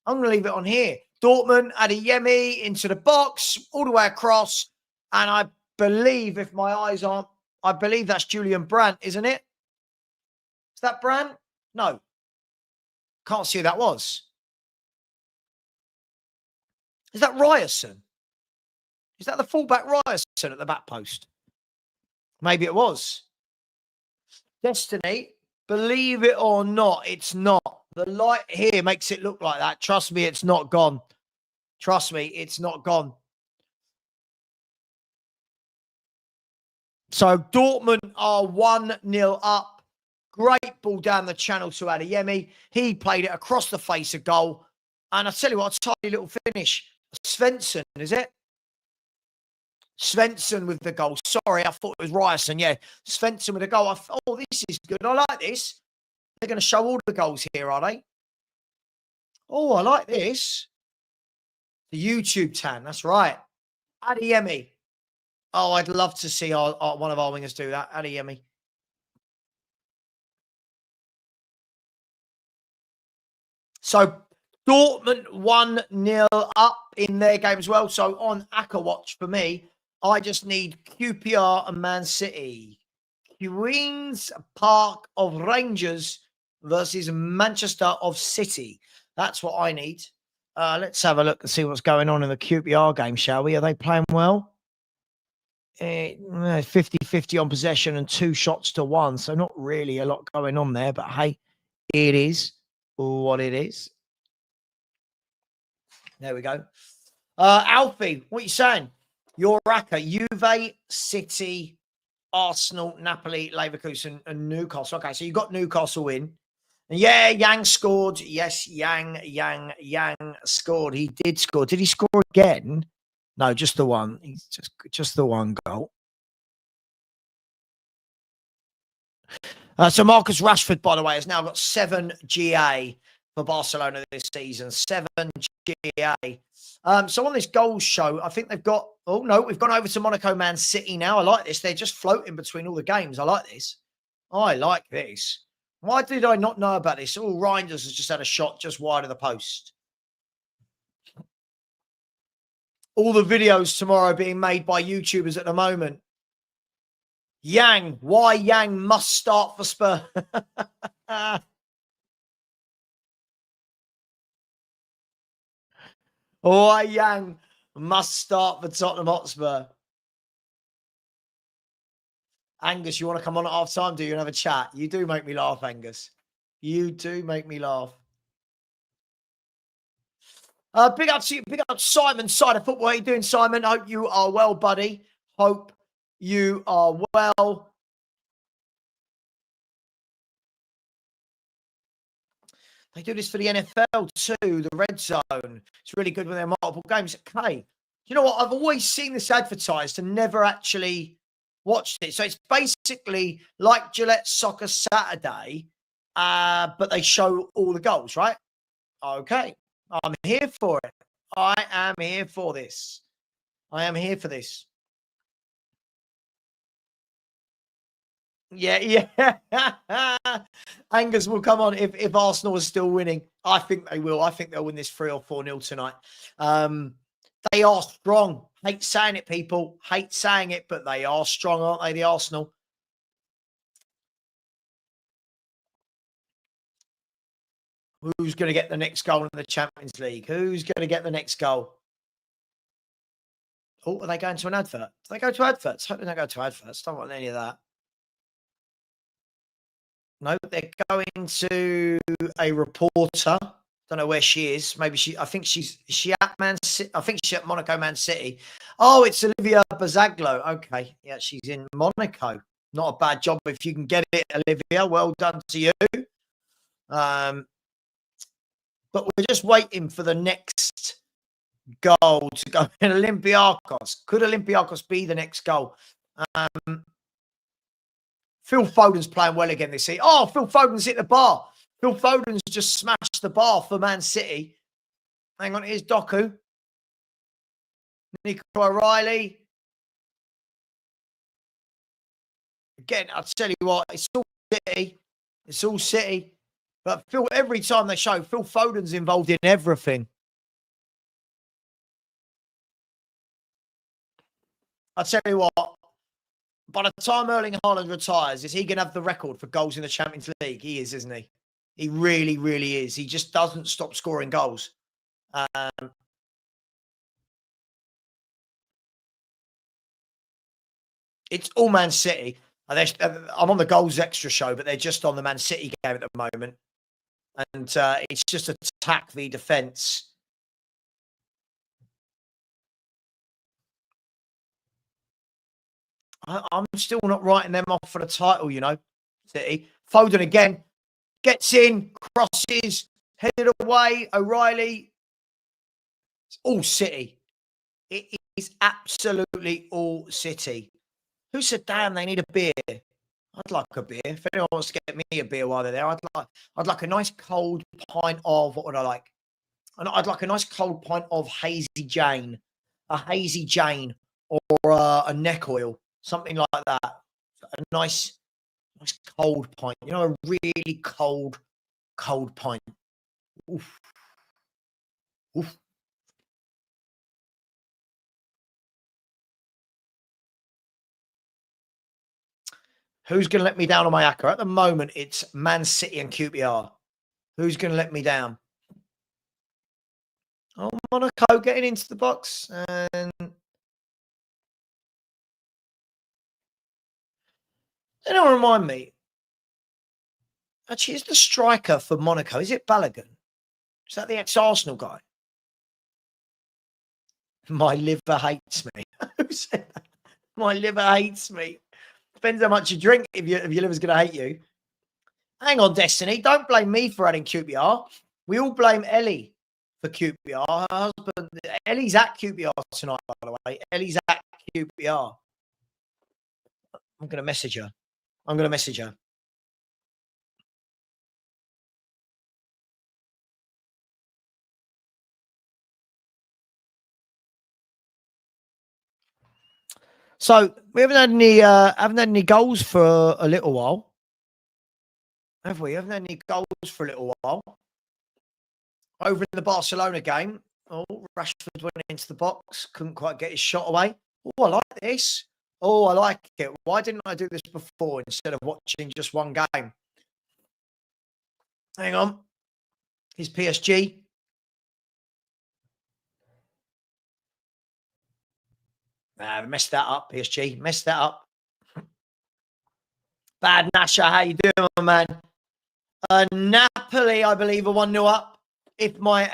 I'm going to leave it on here. Dortmund, Adeyemi into the box, all the way across. And I believe, if my eyes aren't, I believe that's Julian Brandt, isn't it? Is that Brandt? No. Can't see who that was. Is that Ryerson? Is that the fullback Ryerson at the back post? Maybe it was. Destiny, believe it or not, it's not. The light here makes it look like that. Trust me, it's not gone. Trust me, it's not gone. So Dortmund are 1-0 up. Great ball down the channel to Adeyemi. He played it across the face of goal. And I tell you what, a tiny little finish. Svensson, is it? Svensson with the goal. Sorry, I thought it was Ryerson. Yeah, Svensson with the goal. Oh, this is good. I like this. They're going to show all the goals here, are they? Oh, I like this. The YouTube tan. That's right. Adeyemi. Oh, I'd love to see one of our wingers do that. Adeyemi. So Dortmund 1-0 up in their game as well. So on Acca Watch for me, I just need QPR and Man City. Queen's Park of Rangers versus Manchester of City. That's what I need. Let's have a look and see what's going on in the QPR game, shall we? Are they playing well? 50-50 on possession and 2 shots to 1. So not really a lot going on there. But hey, it is what it is. There we go. Alfie, what are you saying? Your Raka, Juve, City, Arsenal, Napoli, Leverkusen, and Newcastle. Okay, so you got Newcastle in. And yeah, Yang scored. Yes, Yang scored. He did score. Did he score again? No, just the one. He's just the one goal. So Marcus Rashford, by the way, has now got 7 GA for Barcelona this season. 7 GA. So on this goals show, I think they've got... Oh, no, we've gone over to Monaco Man City now. I like this. They're just floating between all the games. I like this. I like this. Why did I not know about this? Oh, Reinders has just had a shot just wide of the post. All the videos tomorrow being made by YouTubers at the moment. Yang. Why Yang must start for Spurs. Why Yang must start for Tottenham Hotspur. Angus, you want to come on at half time, do you, and have a chat? You do make me laugh, Angus. You do make me laugh. Big up Simon, side of football. How you doing, Simon? Hope you are well, buddy. Hope you are well. They do this for the NFL too, the red zone. It's really good when they're multiple games. Okay. You know what? I've always seen this advertised and never actually watched it. So it's basically like Gillette Soccer Saturday, but they show all the goals, right? Okay. I'm here for it. I am here for this. I am here for this. Yeah. Angus will come on if Arsenal is still winning. I think they will. I think they'll win this 3 or 4-0 tonight. They are strong. Hate saying it, people. Hate saying it, but they are strong, aren't they, the Arsenal? Who's going to get the next goal in the Champions League? Who's going to get the next goal? Oh, are they going to an advert? Do they go to adverts? I hope they don't go to adverts. Don't want any of that. No, they're going to a reporter. Don't know where she is. Maybe I think is she at Man City? I think she's at Monaco, Man City. Oh, it's Olivia Bazaglo. Okay. Yeah, she's in Monaco. Not a bad job if you can get it, Olivia. Well done to you. But we're just waiting for the next goal to go in Olympiacos. Could Olympiacos be the next goal? Phil Foden's playing well again this season. Oh, Phil Foden's hit the bar. Phil Foden's just smashed the bar for Man City. Hang on, here's Doku. Nico O'Reilly. Again, I'll tell you what, it's all City. It's all City. But Phil, every time they show, Phil Foden's involved in everything. I'll tell you what, by the time Erling Haaland retires, is he going to have the record for goals in the Champions League? He is, isn't he? He really, really is. He just doesn't stop scoring goals. It's all Man City. I'm on the Goals Extra show, but they're just on the Man City game at the moment. And it's just attack v defence. I'm still not writing them off for the title, you know, City. Foden again, gets in, crosses, headed away, O'Reilly. It's all City. It is absolutely all City. Who said, damn, they need a beer? I'd like a beer. If anyone wants to get me a beer while they're there, I'd like a nice cold pint of, what would I like? I'd like a nice cold pint of Hazy Jane. A Hazy Jane or a neck oil. Something like that. A nice cold pint. You know, a really cold pint. Oof. Oof. Who's going to let me down on my acca? At the moment, it's Man City and QPR. Who's going to let me down? Oh, Monaco getting into the box. And they don't remind me. Actually, is the striker for Monaco, is it Balogun? Is that the ex-Arsenal guy? My liver hates me. Who said that? My liver hates me. Depends how much you drink if your liver's going to hate you. Hang on, Destiny. Don't blame me for adding QPR. We all blame Ellie for QPR. Her husband, Ellie's at QPR tonight, by the way. Ellie's at QPR. I'm going to message her. So we haven't had any goals for a little while, have we? Haven't had any goals for a little while. Over in the Barcelona game, Rashford went into the box, couldn't quite get his shot away. Oh, I like this. Oh, I like it. Why didn't I do this before instead of watching just one game? Hang on. Here's PSG. Messed that up, PSG. Messed that up. Bad Nasha, how you doing, my man? Napoli, I believe, are 1-0 up. If my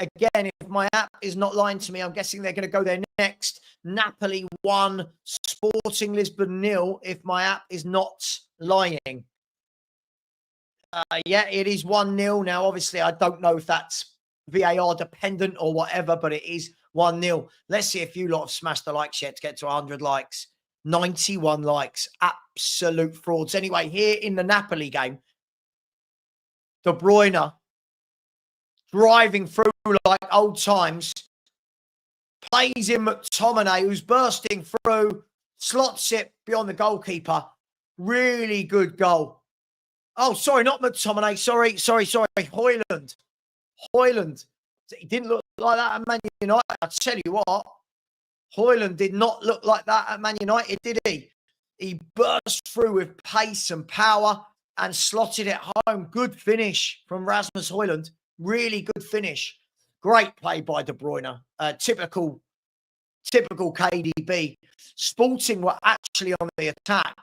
app is not lying to me, I'm guessing they're going to go there next. Napoli 1, Sporting Lisbon 0, if my app is not lying. Yeah, it is 1-0 now. Obviously, I don't know if that's VAR dependent or whatever, but it is 1-0. Let's see if you lot have smashed the likes yet to get to 100 likes. 91 likes. Absolute frauds. Anyway, here in the Napoli game, De Bruyne driving through like old times. Plays in McTominay, who's bursting through. Slots it beyond the goalkeeper. Really good goal. Oh, sorry, not McTominay. Sorry. Højlund. He didn't look like that at Man United. I tell you what, Højlund did not look like that at Man United, did he? He burst through with pace and power and slotted it home. Good finish from Rasmus Højlund. Really good finish. Great play by De Bruyne. Typical KDB. Sporting were actually on the attack.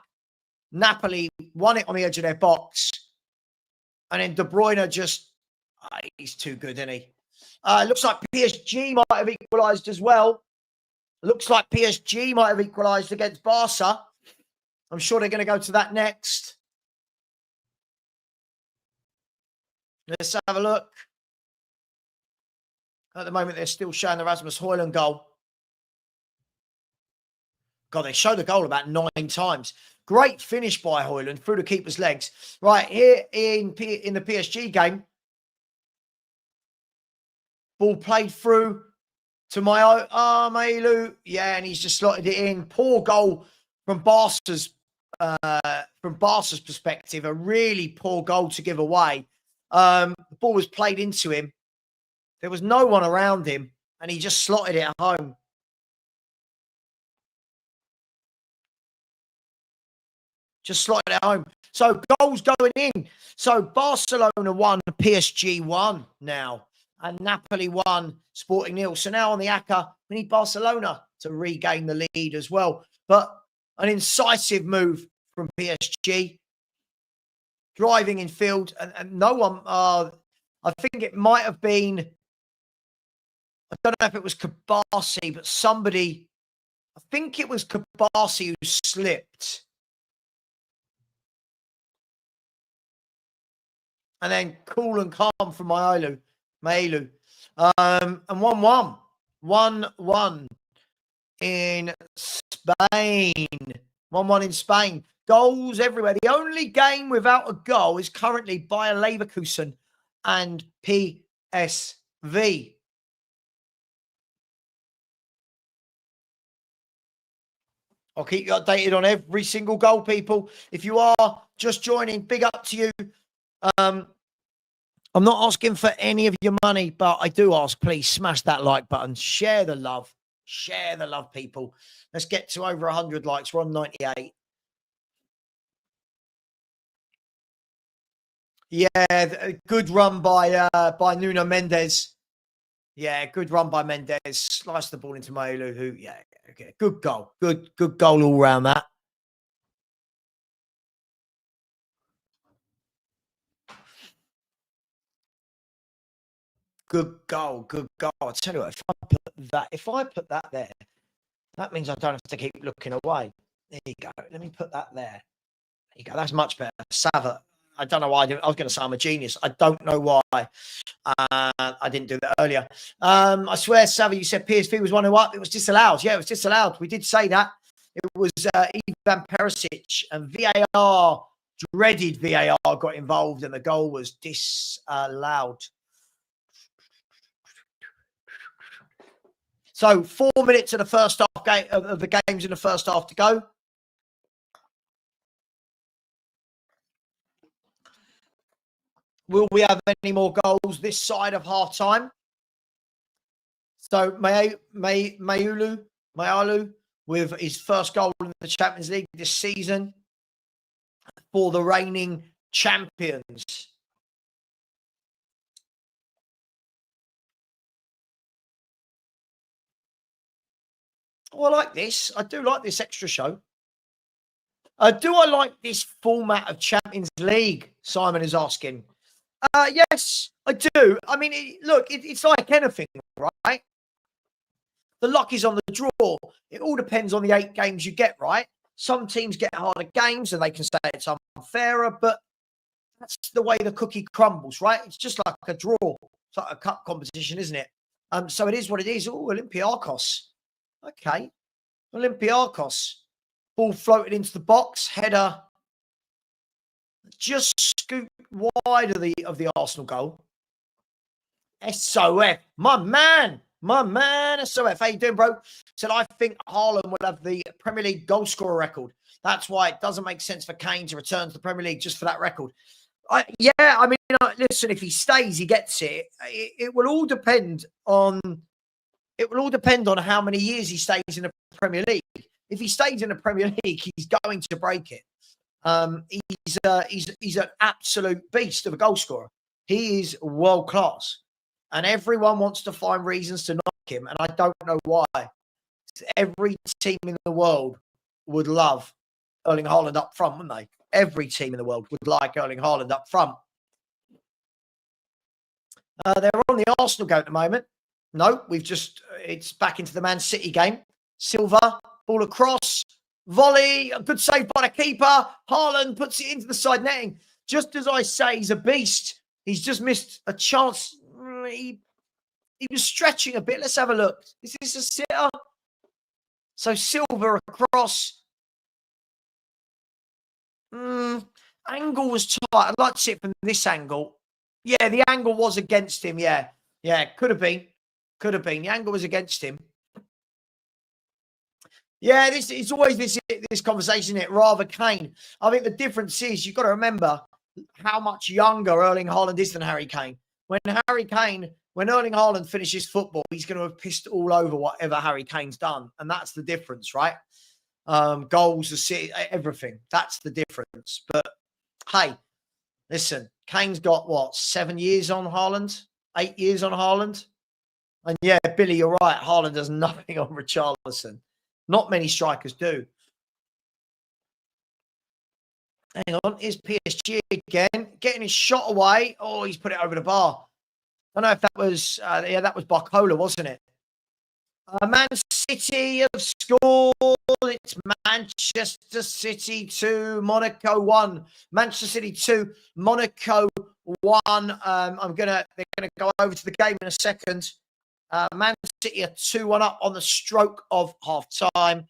Napoli won it on the edge of their box. And then De Bruyne just, he's too good, isn't he? Looks like PSG might have equalised as well. Looks like PSG might have equalised against Barca. I'm sure they're going to go to that next. Let's have a look. At the moment, they're still showing the Rasmus Højlund goal. God, they showed the goal about 9 times. Great finish by Højlund through the keeper's legs. Right, here in the PSG game, ball played through to Maelu. Yeah, and he's just slotted it in. Poor goal from Barca's perspective. A really poor goal to give away. The ball was played into him. There was no one around him, and he just slotted it home. Just slotted it home. So goals going in. So Barcelona 1, PSG 1 now. And Napoli 1, Sporting 0. So now on the ACCA, we need Barcelona to regain the lead as well. But an incisive move from PSG. Driving in field. And no one, I think it might have been, I don't know if it was Kabasi, but somebody, I think it was Kabasi who slipped. And then cool and calm from Maelu. And 1-1. 1-1 in Spain. 1-1 in Spain. Goals everywhere. The only game without a goal is currently Bayer Leverkusen and PSV. I'll keep you updated on every single goal, people. If you are just joining, big up to you. I'm not asking for any of your money, but I do ask, please smash that like button. Share the love. Share the love, people. Let's get to over 100 likes. We're on 98. Yeah, good run by Nuno Mendes. Yeah, good run by Mendes. Sliced the ball into Maelu, who, yeah, okay, good goal. Good goal all round that. Good goal, good goal. I tell you what, if I put that there, that means I don't have to keep looking away. There you go. Let me put that there. There you go. That's much better. Savva. I don't know why I was going to say I'm a genius. I don't know why I didn't do that earlier. I swear, Savva, you said PSV was 1-0 up. It was disallowed. Yeah, it was disallowed. We did say that. It was Ivan Perisic, and VAR, dreaded VAR, got involved, and the goal was disallowed. So 4 minutes of the first half of the games in the first half to go. Will we have any more goals this side of half time? So Maelu with his first goal in the Champions League this season for the reigning champions. Oh, I like this. I do like this extra show. Do I like this format of Champions League? Simon is asking. Yes, I do. I mean, it's like anything, right? The luck is on the draw. It all depends on the 8 games you get, right? Some teams get harder games and they can say it's unfairer, but that's the way the cookie crumbles, right? It's just like a draw. It's like a cup competition, isn't it? So it is what it is. Oh, Olympiacos. Okay. Olympiacos. Ball floated into the box. Header just scooped wide of the Arsenal goal. SOF. My man, SOF. How you doing, bro? Said, I think Haaland will have the Premier League goal scorer record. That's why it doesn't make sense for Kane to return to the Premier League just for that record. Listen, if he stays, he gets it. It will all depend on how many years he stays in the Premier League. If he stays in the Premier League, he's going to break it. He's an absolute beast of a goal scorer. He is world class, and everyone wants to find reasons to knock him, and I don't know why. Every team in the world would love Erling Haaland up front, wouldn't they? Every team in the world would like Erling Haaland up front. They're on the Arsenal game at the moment. No, it's back into the Man City game. Silva, ball across, volley, a good save by the keeper. Haaland puts it into the side netting. Just as I say, he's a beast. He's just missed a chance. He was stretching a bit. Let's have a look. Is this a sitter? So Silva across. Angle was tight. I'd like to see it from this angle. Yeah, the angle was against him. Yeah, could have been. Could have been. The angle was against him. Yeah, it's always this conversation, isn't it? Rather Kane. I think the difference is you've got to remember how much younger Erling Haaland is than Harry Kane. When Erling Haaland finishes football, he's going to have pissed all over whatever Harry Kane's done. And that's the difference, right? Goals, assist, everything. That's the difference. But hey, listen, Kane's got 7 years on Haaland? 8 years on Haaland? And yeah, Billy, you're right. Haaland does nothing on Richarlison. Not many strikers do. Hang on, here's PSG again, getting his shot away. Oh, he's put it over the bar. I don't know if that was, that was Barcola, wasn't it? Man City have scored. It's Manchester City 2, Monaco 1. Manchester City 2, Monaco 1. They're gonna go over to the game in a second. Man City are 2-1 up on the stroke of half-time.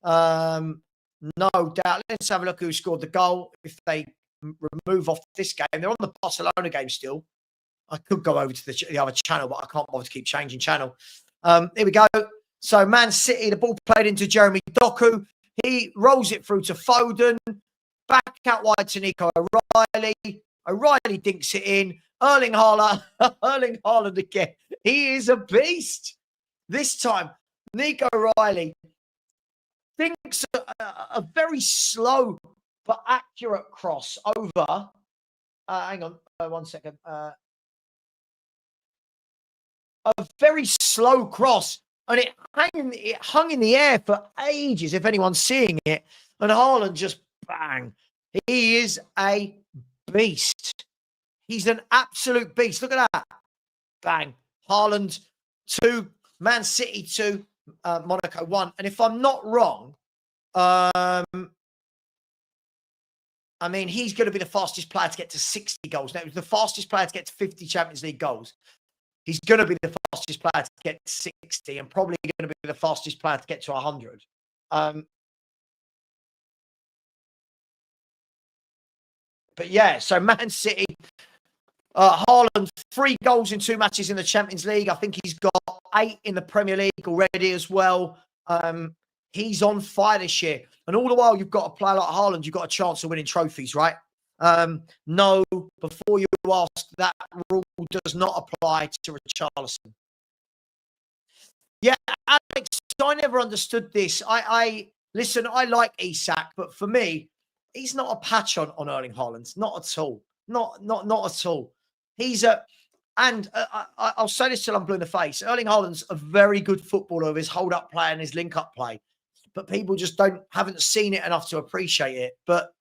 No doubt. Let's have a look who scored the goal. If they remove off this game, they're on the Barcelona game still. I could go over to the other channel, but I can't bother to keep changing channel. Here we go. So Man City, the ball played into Jeremy Doku. He rolls it through to Foden. Back out wide to Nico O'Reilly. O'Reilly dinks it in. Erling Haaland again. He is a beast. This time, Nico O'Reilly thinks a very slow but accurate cross over. Hang on 1 second. A very slow cross, and it hung in the air for ages, if anyone's seeing it. And Haaland just bang. He is a beast. He's an absolute beast. Look at that. Bang. Haaland 2, Man City 2, Monaco 1. And if I'm not wrong, I mean, he's going to be the fastest player to get to 60 goals. Now, he was the fastest player to get to 50 Champions League goals. He's going to be the fastest player to get to 60 and probably going to be the fastest player to get to 100. But yeah, so Man City, Haaland, 3 goals in 2 matches in the Champions League. I think he's got 8 in the Premier League already as well. He's on fire this year. And all the while, you've got a player like Haaland, you've got a chance of winning trophies, right? No, before you ask, that rule does not apply to Richarlison. Yeah, Alex, I never understood this. Listen, I like Isak, but for me, he's not a patch on Erling Haaland. Not at all. Not at all. I'll say this till I'm blue in the face. Erling Haaland's a very good footballer with his hold-up play and his link-up play. But people just haven't seen it enough to appreciate it. But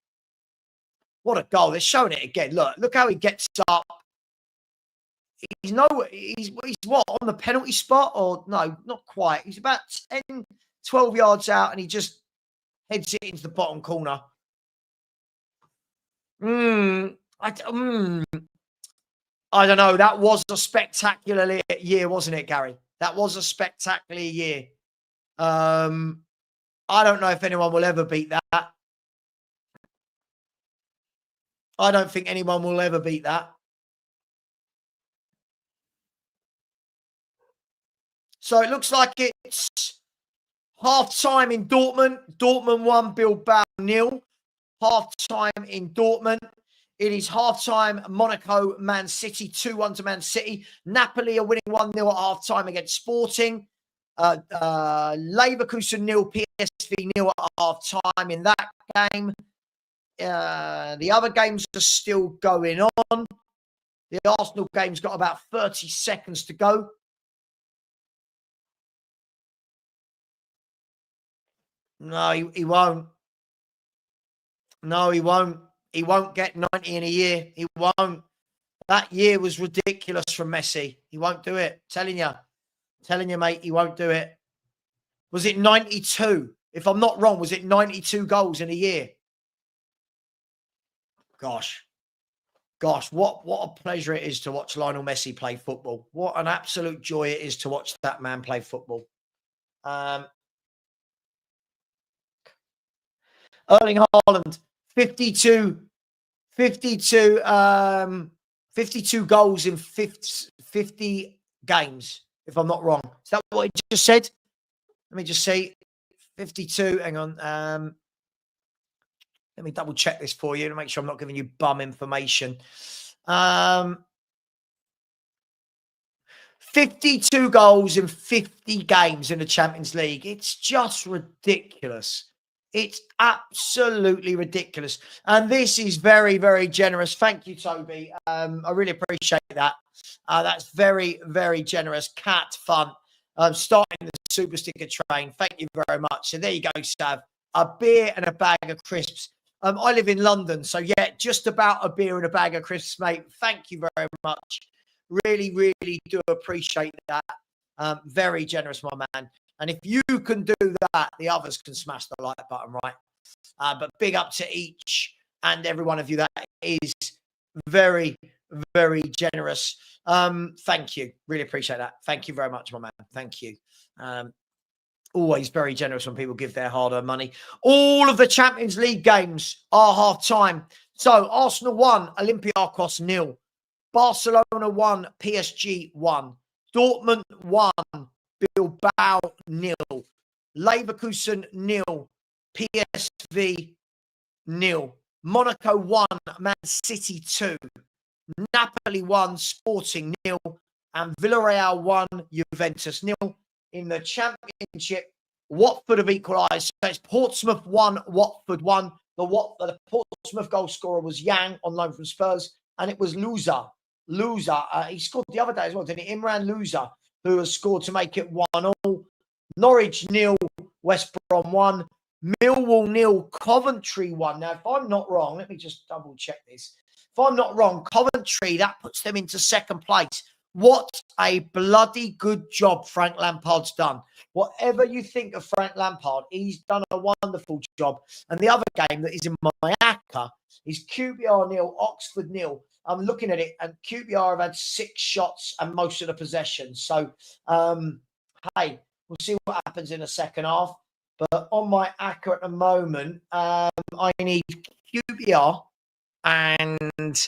what a goal. They're showing it again. Look how he gets up. He's what, on the penalty spot? Or no, not quite. He's about 10, 12 yards out and he just heads it into the bottom corner. I don't know. That was a spectacular year, wasn't it, Gary? That was a spectacular year. I don't know if anyone will ever beat that. I don't think anyone will ever beat that. So it looks like it's half-time in Dortmund. Dortmund 1, Bilbao 0. Half-time in Dortmund. It is half-time, Monaco, Man City, 2-1 to Man City. Napoli are winning 1-0 at half-time against Sporting. Leverkusen 0, PSV 0 at half-time in that game. The other games are still going on. The Arsenal game's got about 30 seconds to go. No, he won't. No, he won't. He won't get 90 in a year. He won't. That year was ridiculous from Messi. He won't do it. Telling you, mate, he won't do it. Was it 92? If I'm not wrong, was it 92 goals in a year? Gosh, what a pleasure it is to watch Lionel Messi play football. What an absolute joy it is to watch that man play football. Erling Haaland, 52 goals in 50 games, if I'm not wrong. Is that what he just said? Let me just see. 52. Hang on. Let me double check this for you to make sure I'm not giving you bum information. 52 goals in 50 games in the Champions League. It's just ridiculous. It's absolutely ridiculous. And this is very, very generous. Thank you, Toby. I really appreciate that. That's very, very generous. Cat fun. Starting the Super Sticker train. Thank you very much. So there you go, Sav. A beer and a bag of crisps. I live in London, so yeah, just about a beer and a bag of crisps, mate. Thank you very much. Really, really do appreciate that. Very generous, my man. And if you can do that, the others can smash the like button, right? But big up to each and every one of you. That is very, very generous. Thank you. Really appreciate that. Thank you very much, my man. Thank you. Always very generous when people give their hard-earned money. All of the Champions League games are half-time. So Arsenal 1, Olympiacos 0. Barcelona 1, PSG 1. Dortmund 1, Bilbao 0. Leverkusen 0. PSV 0. Monaco 1, Man City 2. Napoli 1, Sporting 0. And Villarreal 1, Juventus 0. In the Championship, Watford have equalised. So it's Portsmouth 1, Watford 1. The Portsmouth goal scorer was Yang on loan from Spurs, and it was Louza. He scored the other day as well, didn't he? Imran Louza, who has scored to make it 1-1. Norwich 0, West Brom 1. Millwall 0, Coventry 1. Now, if I'm not wrong, let me just double check this. If I'm not wrong, Coventry, that puts them into second place. What a bloody good job Frank Lampard's done. Whatever you think of Frank Lampard, he's done a wonderful job. And the other game that is in my acca is QPR 0, Oxford 0. I'm looking at it, and QPR have had 6 shots and most of the possession. So, hey, we'll see what happens in the second half. But on my acca at the moment, I need QPR and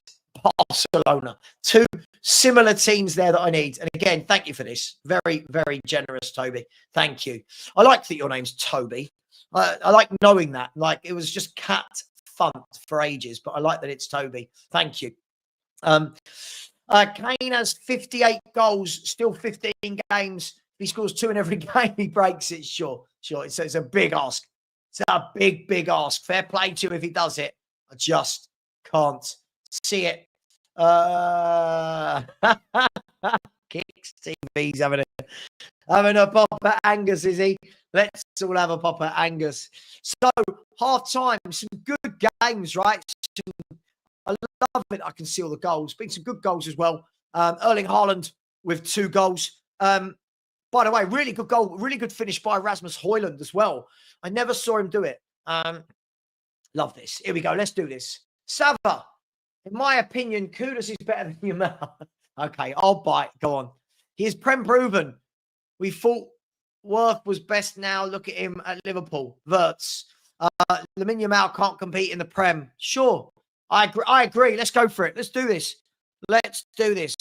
Barcelona. 2 similar teams there that I need. And again, thank you for this. Very, very generous, Toby. Thank you. I like that your name's Toby. I like knowing that. Like, it was just cat fun for ages, but I like that it's Toby. Thank you. Kane has 58 goals, still 15 games. He scores 2 in every game he breaks it. Sure. It's a big ask. It's a big, big ask. Fair play to him if he does it. I just can't see it. Kicks TV's having a pop at Angus, is he? Let's all have a pop at Angus. So, half time, some good games, right? I love it. I can see all the goals. Been some good goals as well. Erling Haaland with 2 goals. By the way, really good goal. Really good finish by Rasmus Højlund as well. I never saw him do it. Love this. Here we go. Let's do this. Savva. In my opinion, Kudus is better than Yamal. Okay, I'll bite. Go on. He is Prem proven. We thought Worth was best now. Look at him at Liverpool. Verts. Lamine Yamal can't compete in the Prem. Sure. I agree. Let's go for it. Let's do this. Let's do this.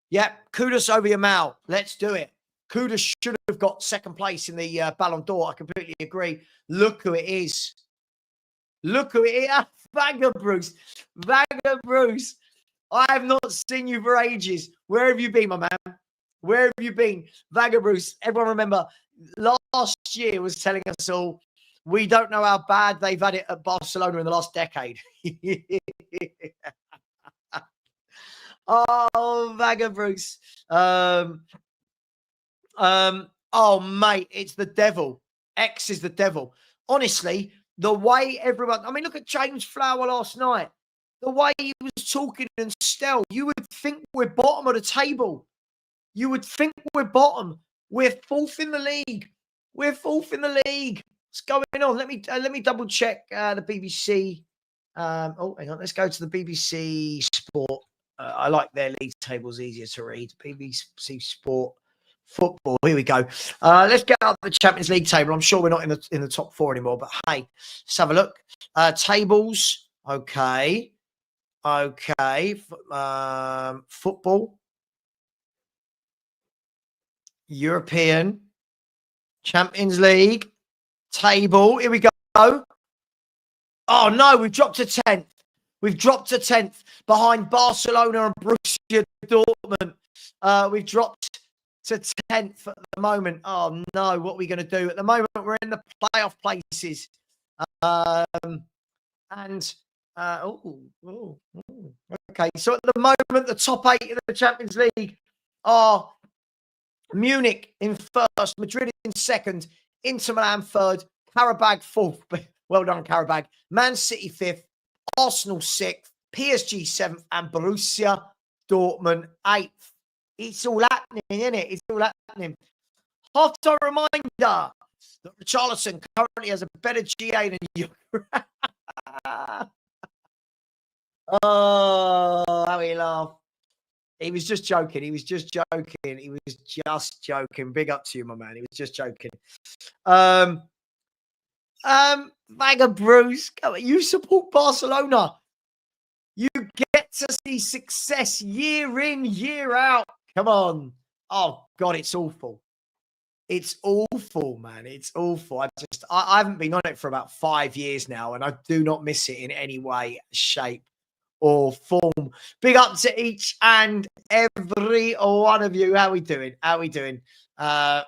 Yep. Kudus over Yamal. Let's do it. Kudus should have got second place in the Ballon d'Or. I completely agree. Look who it is. Look who it is. Vagabruce. I have not seen you for ages. Where have you been, my man? Where have you been? Vagabruce. Everyone remember last year was telling us all, we don't know how bad they've had it at Barcelona in the last decade. Oh, Vagabruce. Oh, mate, it's the devil. X is the devil. Honestly, The way everyone, I mean, look at James Flower last night. The way he was talking and still, you would think we're bottom of the table. You would think we're bottom. We're fourth in the league. We're fourth in the league. What's going on? Let me double check the BBC. Oh, hang on. Let's go to the BBC Sport. I like their league tables, easier to read. BBC Sport football. Here we go. Let's get out the Champions League table. I'm sure we're not in the top four anymore, but hey, let's have a look. Tables. Okay. Football. European Champions League table. Here we go. Oh no, we've dropped to 10th. We've dropped to 10th behind Barcelona and Borussia Dortmund. We've dropped to 10th at the moment. Oh no, what are we going to do? At the moment, we're in the playoff places. Okay, so at the moment, the top 8 in the Champions League are Munich in first, Madrid in second, Inter Milan third, Karabag fourth. Well done, Karabag. Man City fifth, Arsenal sixth, PSG seventh, and Borussia Dortmund eighth. It's all happening, isn't it? It's all happening. Half-time reminder that Richarlison currently has a better GA than you. Oh, how he laughed. He was just joking. He was just joking. He was just joking. Big up to you, my man. He was just joking. Vaga Bruce, you support Barcelona. You get to see success year in, year out. Come on. Oh, God, it's awful. It's awful, man. It's awful. I haven't been on it for about 5 years now, and I do not miss it in any way, shape, or form. Big up to each and every one of you. How we doing? How we doing? Here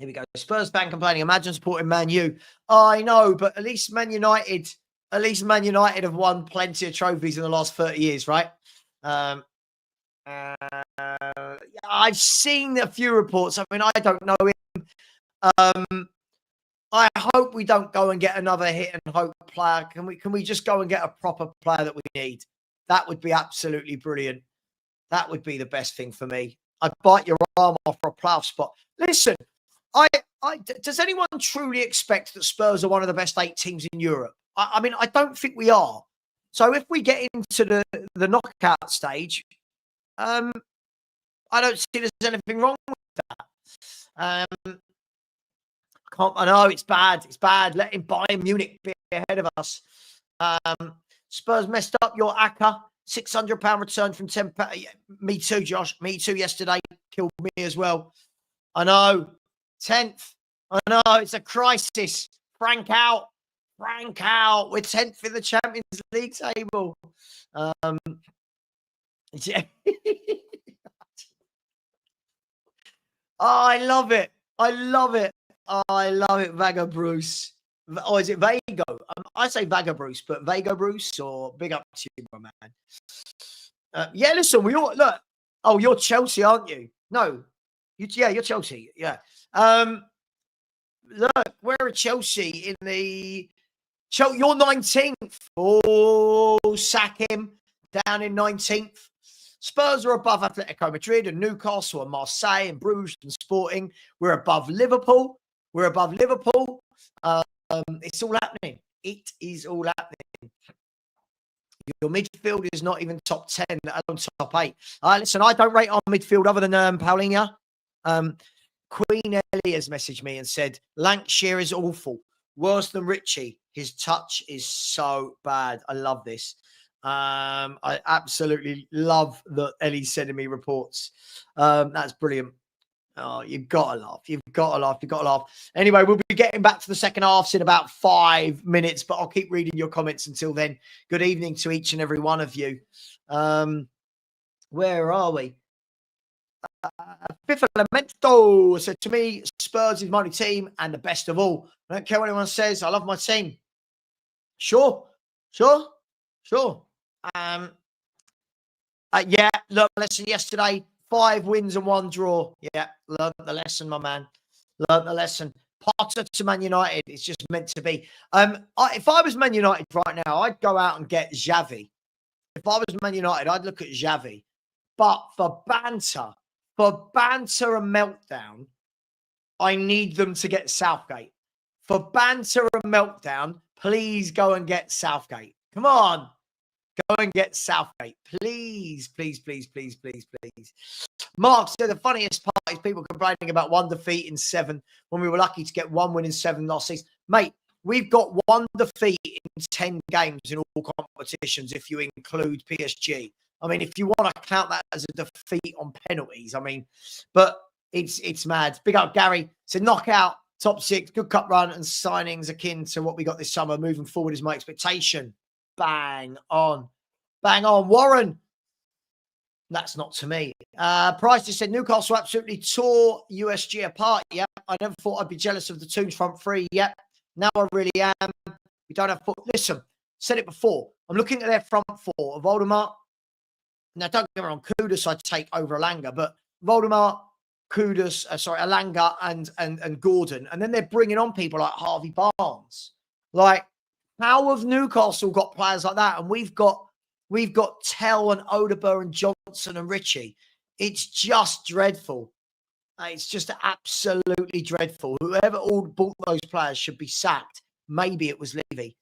we go. Spurs fan complaining. Imagine supporting Man U. I know, but at least Man United have won plenty of trophies in the last 30 years, right? I've seen a few reports. I mean, I don't know him. I hope we don't go and get another hit and hope player. Can we just go and get a proper player that we need? That would be absolutely brilliant. That would be the best thing for me. I'd bite your arm off for a playoff spot. Listen, does anyone truly expect that Spurs are one of the best 8 teams in Europe? I mean, I don't think we are. So if we get into the knockout stage, I don't see there's anything wrong with that. I know it's bad. It's bad. Letting Bayern Munich be ahead of us. Spurs messed up your Aka. £600 return from £10. Me too, Josh. Me too yesterday. Killed me as well. I know. 10th. I know. It's a crisis. Frank out. Frank out. We're 10th in the Champions League table. Yeah. Oh, I love it. I love it. Oh, I love it, Vaga Bruce. Or is it Vago? I say Vaga Bruce, but Vago Bruce or big up to you, my man. Yeah, listen, we all look. Oh, you're Chelsea, aren't you? No, you're Chelsea. Yeah. Look, we're at Chelsea in the. You're 19th. Oh, sack him down in 19th. Spurs are above Atletico Madrid and Newcastle and Marseille and Bruges and Sporting. We're above Liverpool. We're above Liverpool. It's all happening. It is all happening. Your midfield is not even top 10, let alone top 8. Listen, I don't rate our midfield other than Paulinho. Queen Ellie has messaged me and said, Lancashire is awful. Worse than Richie. His touch is so bad. I love this. I absolutely love that Ellie's sending me reports. That's brilliant. Oh, you've got to laugh. You've got to laugh. You've got to laugh. Anyway, we'll be getting back to the second halves in about 5 minutes, but I'll keep reading your comments until then. Good evening to each and every one of you. Where are we? Fifth Elemento. So to me, Spurs is my team and the best of all. I don't care what anyone says. I love my team. Sure. Yeah, look, lesson yesterday. 5 wins and 1 draw. Yeah, learned the lesson, my man. Learned the lesson. Potter to Man United. It's just meant to be. If I was Man United right now, I'd go out and get Xavi. If I was Man United, I'd look at Xavi. But for banter and meltdown, I need them to get Southgate. For banter and meltdown, please go and get Southgate. Come on. Go and get Southgate. Please, please, please, please, please, please. Mark said the funniest part is people complaining about 1 defeat in 7 when we were lucky to get 1 win in 7 last season. Mate, we've got 1 defeat in 10 games in all competitions if you include PSG. I mean, if you want to count that as a defeat on penalties, I mean, but it's mad. Big up Gary. Said knockout, top 6, good cup run and signings akin to what we got this summer. Moving forward is my expectation. Bang on. Bang on. Warren. That's not to me. Price just said Newcastle absolutely tore USG apart. Yep. I never thought I'd be jealous of the Toons front three. Yep. Now I really am. We don't have foot. Listen, said it before. I'm looking at their front four of Voldemort. Now, don't get me wrong, Kudus I'd take over Alanga, but Voldemort, Kudus, Alanga and Gordon. And then they're bringing on people like Harvey Barnes. Like, how have Newcastle got players like that? And we've got Tell and Odeber and Johnson and Ritchie. It's just dreadful. It's just absolutely dreadful. Whoever all bought those players should be sacked. Maybe it was Levy.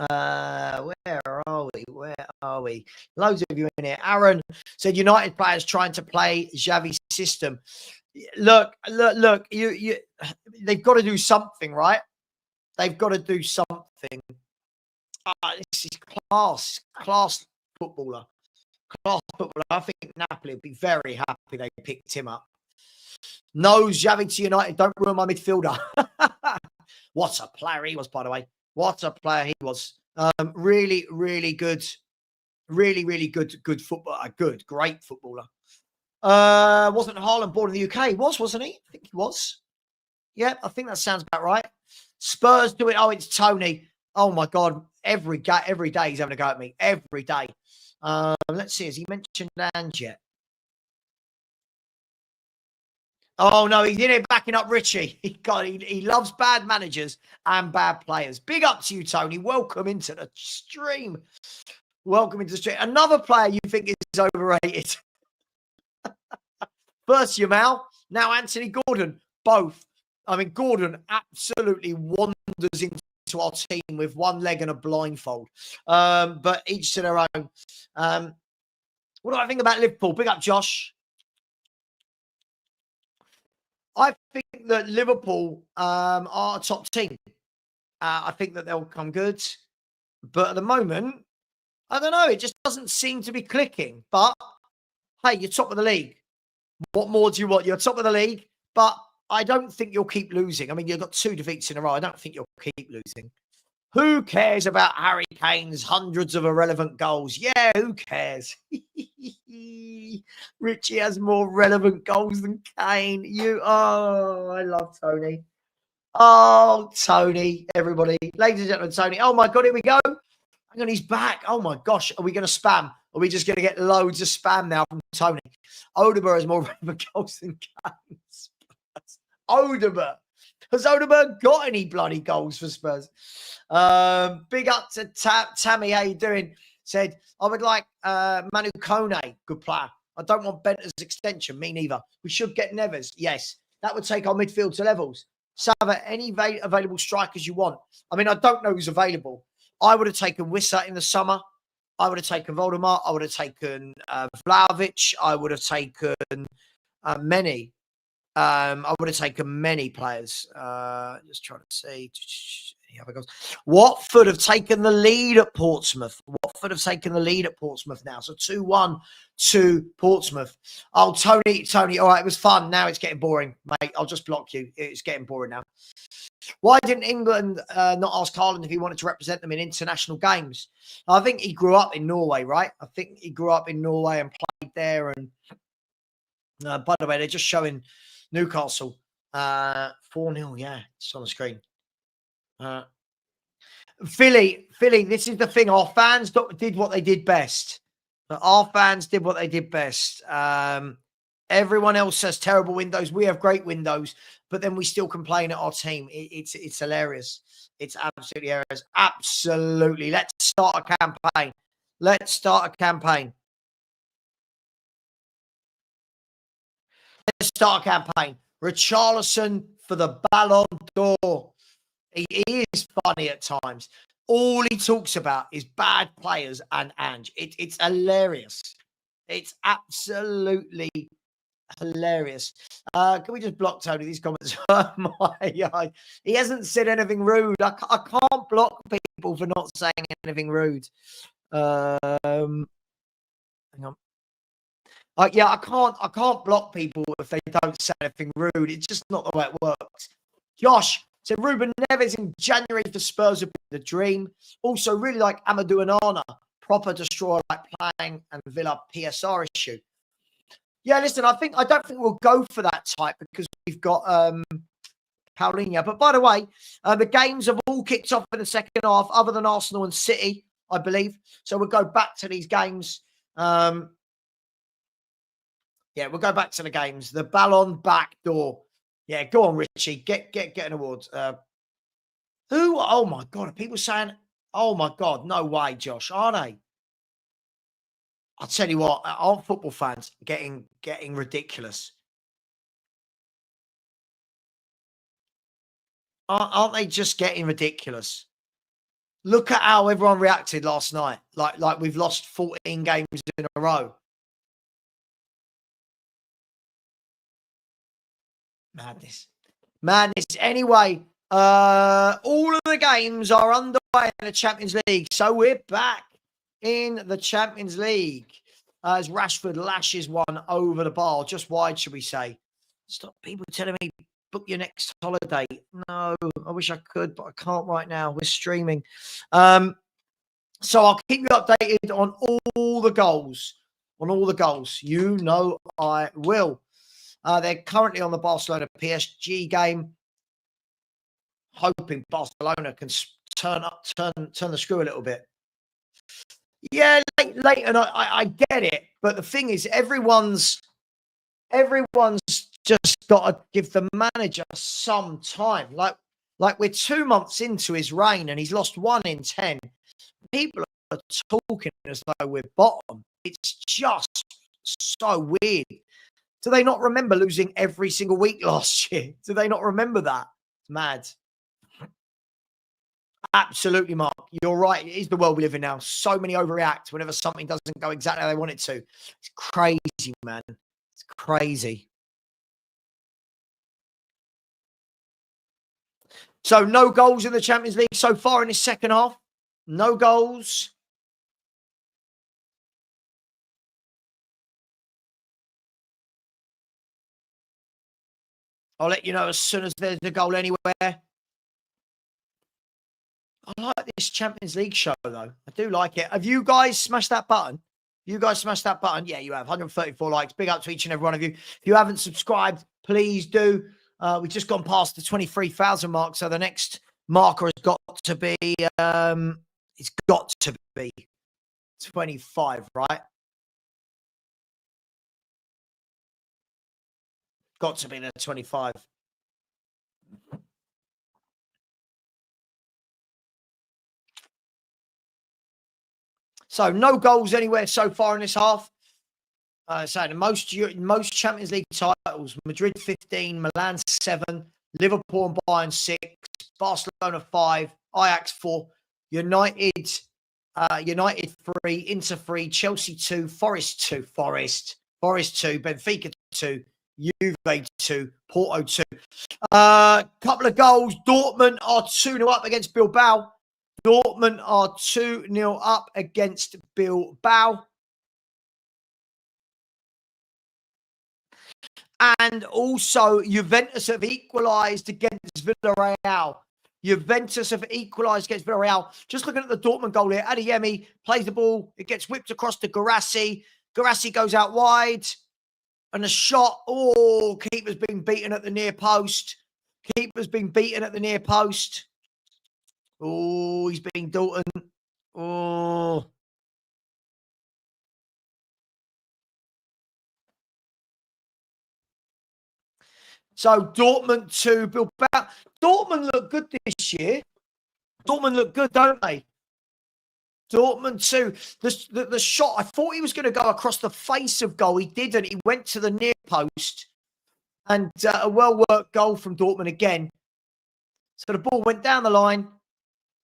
Where are we? Where are we? Loads of you in here. Aaron said United players trying to play Xavi's system. Look. You. They've got to do something, right? They've got to do something. This is class footballer. Class footballer. I think Napoli would be very happy they picked him up. No, Xavi to United. Don't ruin my midfielder. What a player he was, by the way. What a player he was. Really, really good. Really, really good footballer. Great footballer. Wasn't Haaland born in the UK? He was, wasn't he? I think he was. Yeah, I think that sounds about right. Spurs do it. Oh, it's Tony. Oh, my God. Every day he's having a go at me. Every day. Let's see. Has he mentioned Land yet? Oh, no, he's in here backing up Richie. He loves bad managers and bad players. Big up to you, Tony. Welcome into the stream. Welcome into the stream. Another player you think is overrated. First Yamal, now Anthony Gordon. Both. I mean, Gordon absolutely wanders into our team with one leg and a blindfold. But each to their own. What do I think about Liverpool? Big up, Josh. I think that Liverpool are a top team. I think that they'll come good. But at the moment, I don't know. It just doesn't seem to be clicking. But, hey, you're top of the league. What more do you want? You're top of the league. But I don't think you'll keep losing. I mean, you've got 2 defeats in a row. I don't think you'll keep losing. Who cares about Harry Kane's hundreds of irrelevant goals? Yeah, who cares? Richie has more relevant goals than Kane. I love Tony. Oh, Tony, everybody. Ladies and gentlemen, Tony. Oh, my God, here we go. Hang on, he's back. Oh, my gosh. Are we going to spam? Are we just going to get loads of spam now from Tony? Odeber has more relevant goals than Kane. Odeber. Has Odeberg got any bloody goals for Spurs? Big up to Tammy. How you doing? Said, I would like Manu Kone. Good player. I don't want Benter's extension. Me neither. We should get Neves. Yes. That would take our midfield to levels. Savva, any available strikers you want. I mean, I don't know who's available. I would have taken Wissa in the summer. I would have taken Voldemort. I would have taken Vlahovic. I would have taken many. I would have taken many players. Just trying to see. Watford have taken the lead at Portsmouth. Watford have taken the lead at Portsmouth now. So 2-1 to Portsmouth. Oh, Tony. All right, it was fun. Now it's getting boring, mate. I'll just block you. It's getting boring now. Why didn't England not ask Haaland if he wanted to represent them in international games? I think he grew up in Norway, right? I think he grew up in Norway and played there. And by the way, they're just showing Newcastle 4-0. Yeah, it's on the screen. Philly, this is the thing. Our fans did what they did best. Our fans did what they did best. Everyone else has terrible windows. We have great windows, but then we still complain at our team. It's hilarious. It's absolutely hilarious. Absolutely. Let's start a campaign. Let's start a campaign. Let's start a campaign. Richarlison for the Ballon d'Or. He is funny at times. All he talks about is bad players and Ange. It's hilarious. It's absolutely hilarious. Can we just block Tony? These comments. Oh my God. He hasn't said anything rude. I can't block people for not saying anything rude. Hang on. Yeah, I can't block people if they don't say anything rude. It's just not the way it works. Josh said Ruben Neves in January for Spurs would be the dream. Also, really like Amadou Onana, proper destroyer like playing and Villa PSR issue. Yeah, listen, I don't think we'll go for that type because we've got Paulinho. But by the way, the games have all kicked off in the second half, other than Arsenal and City, I believe. So we'll go back to these games. Yeah, we'll go back to the games. The Ballon back door. Yeah, go on, Richie. Get an award. Who? Oh my God, are people saying? Oh my God, no way, Josh. Are they? I'll tell you what. Aren't football fans getting ridiculous? Aren't they just getting ridiculous? Look at how everyone reacted last night. Like we've lost 14 games in a row. Madness. Anyway, all of the games are underway in the Champions League. So we're back in the Champions League as Rashford lashes one over the bar. Just wide, should we say. Stop people telling me, book your next holiday. No, I wish I could, but I can't right now. We're streaming. So I'll keep you updated on all the goals. You know I will. They're currently on the Barcelona PSG game, hoping Barcelona can turn the screw a little bit. Yeah, late, and I get it, but the thing is, everyone's just got to give the manager some time. Like we're 2 months into his reign, and he's lost 1 in 10. People are talking as though we're bottom. It's just so weird. Do they not remember losing every single week last year? Do they not remember that? It's mad. Absolutely, Mark. You're right. It is the world we live in now. So many overreact whenever something doesn't go exactly how they want it to. It's crazy, man. It's crazy. So no goals in the Champions League so far in the second half. No goals. I'll let you know as soon as there's a goal anywhere. I like this Champions League show, though. I do like it. Have you guys smashed that button? Yeah, you have. 134 likes. Big up to each and every one of you. If you haven't subscribed, please do. We've just gone past the 23,000 mark, so the next marker has got to be, it's got to be 25, right? Got to be the 25. So no goals anywhere so far in this half. So the most Champions League titles: Madrid 15, Milan 7, Liverpool and Bayern 6, Barcelona 5, Ajax 4, United 3, Inter 3, Chelsea 2, Forest 2, Benfica 2, Juve 2, Porto 2. Couple of goals. Dortmund are 2-0 up against Bilbao. And also, Juventus have equalised against Villarreal. Just looking at the Dortmund goal here. Adeyemi plays the ball. It gets whipped across to Guirassy. Guirassy goes out wide. And a shot. Oh, keeper's been beaten at the near post. Oh, he's being Dalton. Oh. So Dortmund 2, Bilbao. Dortmund look good this year. Dortmund look good, don't they? Dortmund 2. The shot, I thought he was going to go across the face of goal. He didn't. He went to the near post. And a well-worked goal from Dortmund again. So the ball went down the line.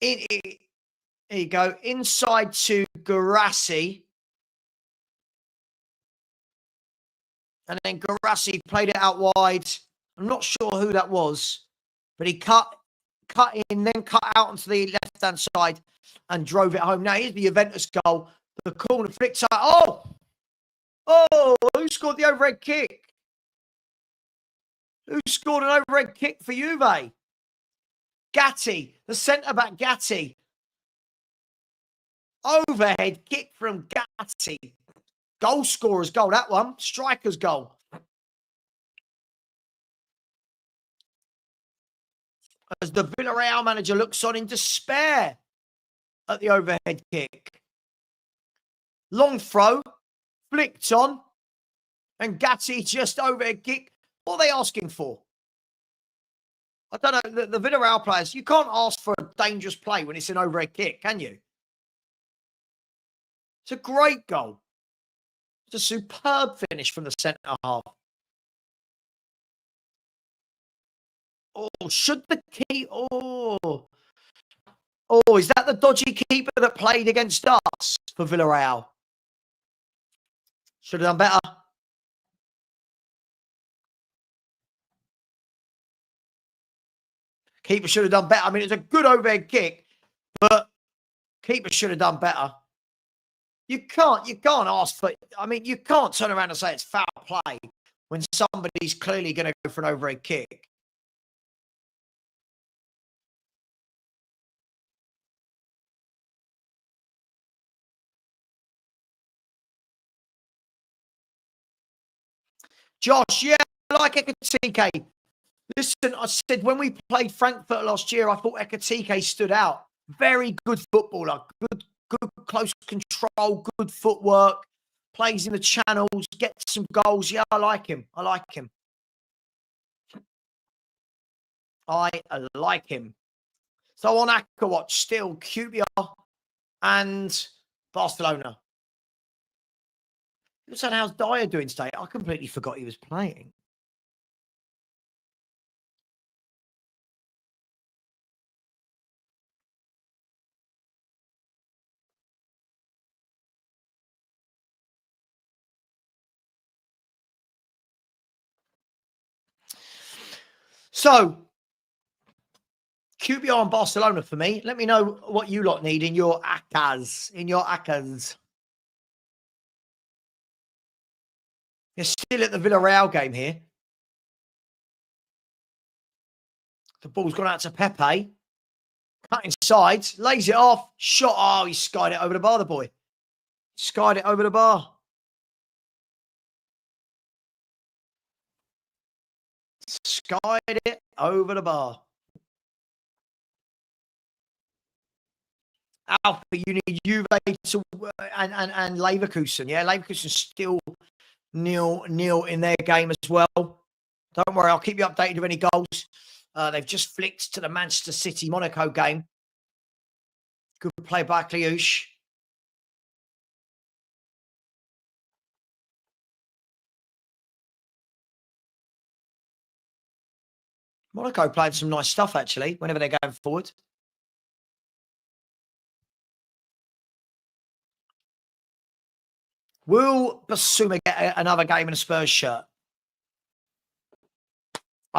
Here you go. Inside to Guirassy. And then Guirassy played it out wide. I'm not sure who that was. But he cut in, then cut out onto the left-hand side and drove it home. Now, here's the Juventus goal. The corner flicked out. Oh, who scored the overhead kick? Who scored an overhead kick for Juve? Gatti, the centre-back Gatti. Overhead kick from Gatti. Goal scorer's goal, that one. Striker's goal. As the Villarreal manager looks on in despair at the overhead kick. Long throw, flicked on, and Gatti just overhead kick. What are they asking for? I don't know. The Villarreal players, you can't ask for a dangerous play when it's an overhead kick, can you? It's a great goal. It's a superb finish from the centre half. Oh, should the key... Oh, is that the dodgy keeper that played against us for Villarreal? Should have done better. Keeper should have done better. I mean, it's a good overhead kick, but keeper should have done better. You can't ask for... I mean, you can't turn around and say it's foul play when somebody's clearly going to go for an overhead kick. Josh, yeah, I like Ekatike. Listen, I said when we played Frankfurt last year, I thought Ekatike stood out. Very good footballer, good close control, good footwork, plays in the channels, gets some goals. Yeah, I like him. I like him. So on Aqua Watch, still QPR and Barcelona. You said, how's Dyer doing today? I completely forgot he was playing. So, QPR and Barcelona for me. Let me know what you lot need in your ACAs. You're still at the Villarreal game here. The ball's gone out to Pepe. Cutting sides. Lays it off. Shot. Oh, he skied it over the bar, the boy. Skied it over the bar. Skied it over the bar. Alpha, you need Juve to, and Leverkusen. Yeah, Leverkusen still nil in their game as well. Don't worry, I'll keep you updated with any goals. They've just flicked to the Manchester City Monaco game. Good play by Kliush. Monaco playing some nice stuff, actually, whenever they're going forward. Will Basuma get another game in a Spurs shirt?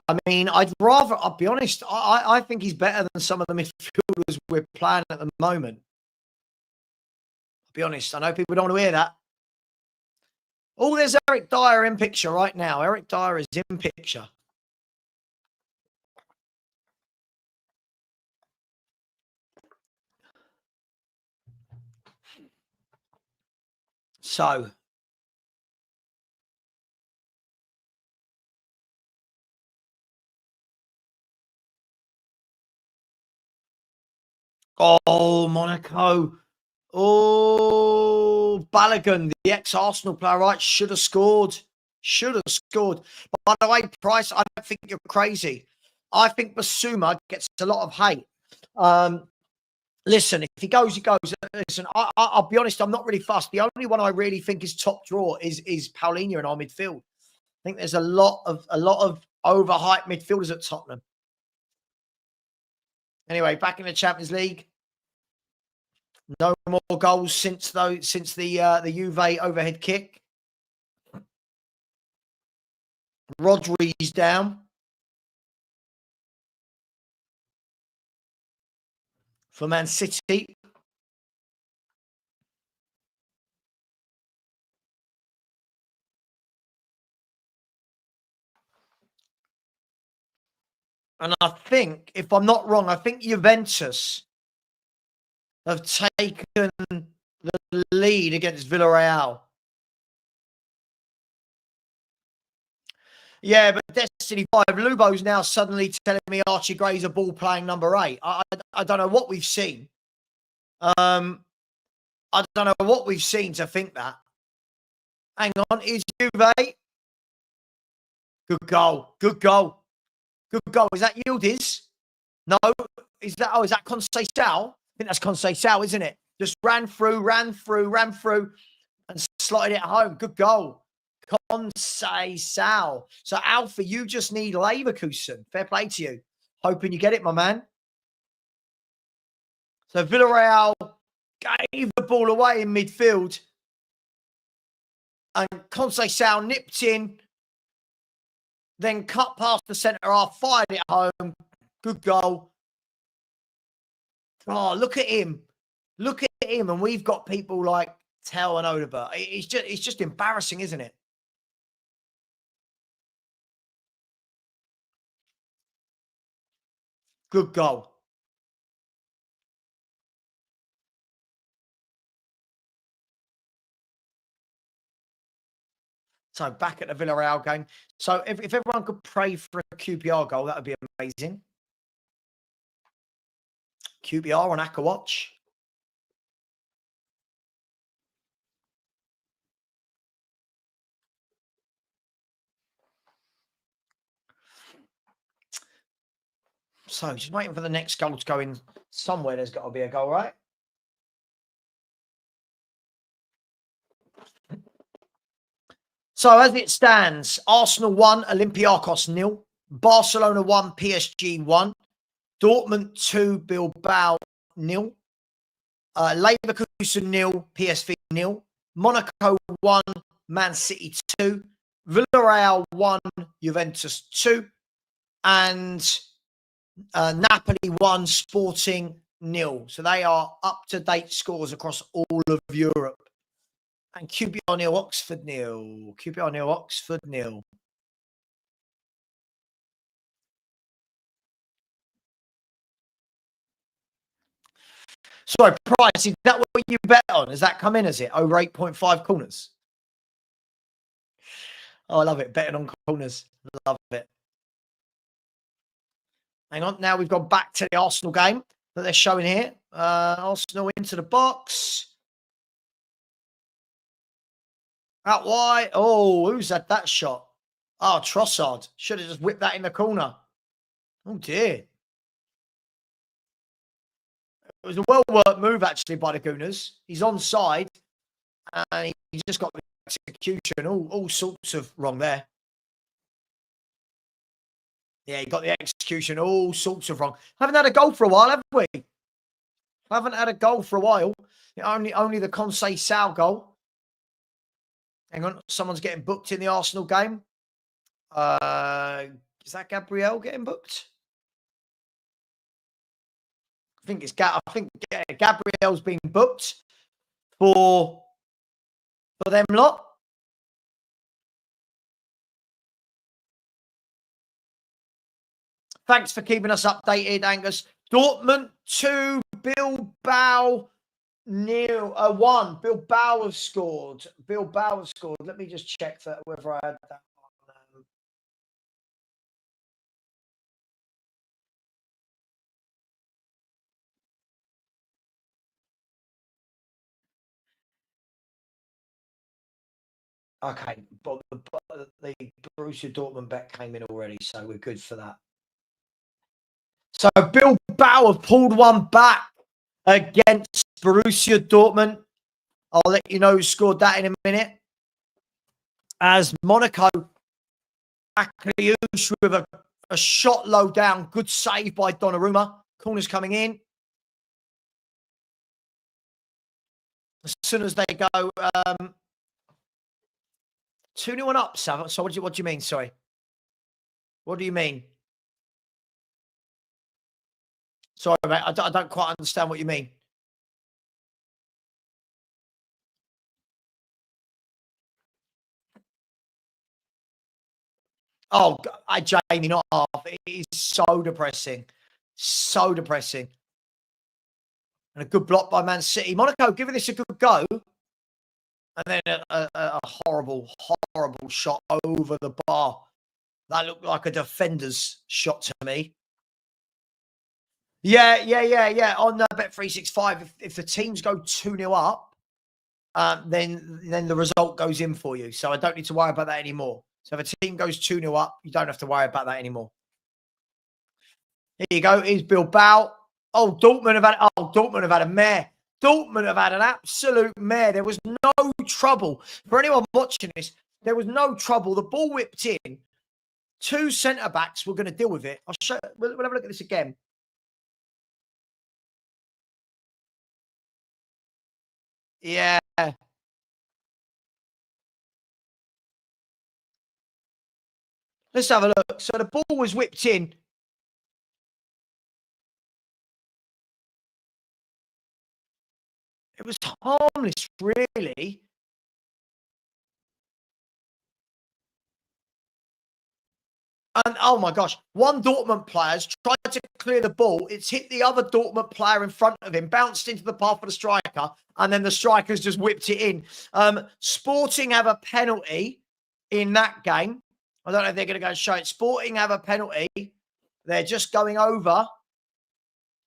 I mean, I'll be honest, I think he's better than some of the midfielders we're playing at the moment. I'll be honest, I know people don't want to hear that. Oh, there's Eric Dyer in picture right now. Eric Dyer is in picture. So, oh, Monaco. Oh, Balogun, the ex-Arsenal player, right, should have scored. Should have scored. But by the way, Price, I don't think you're crazy. I think Basuma gets a lot of hate. Listen, if he goes, he goes. Listen, I'll be honest, I'm not really fussed. The only one I really think is top draw is Paulinho in our midfield. I think there's a lot of overhyped midfielders at Tottenham. Anyway, back in the Champions League. No more goals since the Juve overhead kick. Rodri's down for Man City. And I think, if I'm not wrong, I think Juventus have taken the lead against Villarreal. Yeah, but Destiny 5, Lubo's now suddenly telling me Archie Gray's a ball-playing number 8. I don't know what we've seen. I don't know what we've seen to think that. Hang on, is Juve? Good goal. Good goal. Good goal. Is that Yildiz? No. Is that Conceição? I think that's Conceição, isn't it? Just ran through, and slotted it home. Good goal. Conceição. So, Alpha, you just need Leverkusen. Fair play to you. Hoping you get it, my man. So, Villarreal gave the ball away in midfield. And Conceição nipped in. Then cut past the centre half, fired it home. Good goal. Oh, look at him. Look at him. And we've got people like Tell and Odegaard. It's just embarrassing, isn't it? Good goal. So back at the Villarreal game. So if everyone could pray for a QPR goal, that would be amazing. QPR on Aqua Watch. So just waiting for the next goal to go in somewhere. There's got to be a goal, right? So as it stands, Arsenal 1, Olympiacos 0, Barcelona 1, PSG 1, Dortmund 2, Bilbao 0, Leverkusen 0, PSV 0, Monaco 1, Man City 2, Villarreal 1, Juventus 2, and Napoli 1, Sporting 0. So they are up-to-date scores across all of Europe. And QPR 0, Oxford 0. QPR 0, Oxford 0. Sorry, Price, is that what you bet on? Has that come in, is it? Over 8.5 corners? Oh, I love it. Betting on corners. Love it. Hang on. Now we've gone back to the Arsenal game that they're showing here. Arsenal into the box. Out wide. Oh, who's had that shot? Oh, Trossard. Should have just whipped that in the corner. Oh, dear. It was a well-worked move, actually, by the Gooners. He's onside, and he just got the execution. All sorts of wrong there. Yeah, he got the execution. All sorts of wrong. Haven't had a goal for a while, have we? Haven't had a goal for a while. Only the Conceição goal. Hang on, someone's getting booked in the Arsenal game. Is that Gabriel getting booked? I think Gabriel's been booked for them lot. Thanks for keeping us updated, Angus. Dortmund 2, Bilbao 1. Bilbao have scored. Let me just check that whether I had that one. Okay, but the Borussia Dortmund bet came in already, so we're good for that. So Bilbao have pulled one back against Borussia Dortmund. I'll let you know who scored that in a minute. As Monaco, Akliouche with a shot low down. Good save by Donnarumma. Corner's coming in. As soon as they go 2-0 up, Savva. So what do you mean? Sorry. What do you mean? Sorry, mate. I don't quite understand what you mean. Oh, Jamie, not half. It is so depressing. So depressing. And a good block by Man City. Monaco giving this a good go. And then a horrible, horrible shot over the bar. That looked like a defender's shot to me. Yeah. On Bet365, if the teams go 2-0 up, then the result goes in for you. So I don't need to worry about that anymore. So if a team goes 2-0 up, you don't have to worry about that anymore. Here you go. Here's Bilbao. Dortmund have had a mare. Dortmund have had an absolute mare. There was no trouble. For anyone watching this, there was no trouble. The ball whipped in. Two centre-backs were going to deal with it. I'll show. We'll have a look at this again. Yeah. Let's have a look. So the ball was whipped in. It was harmless, really. And oh my gosh, one Dortmund player's tried to clear the ball. It's hit the other Dortmund player in front of him, bounced into the path of the striker, and then the striker's just whipped it in. Sporting have a penalty in that game. I don't know if they're going to go and show it. Sporting have a penalty. They're just going over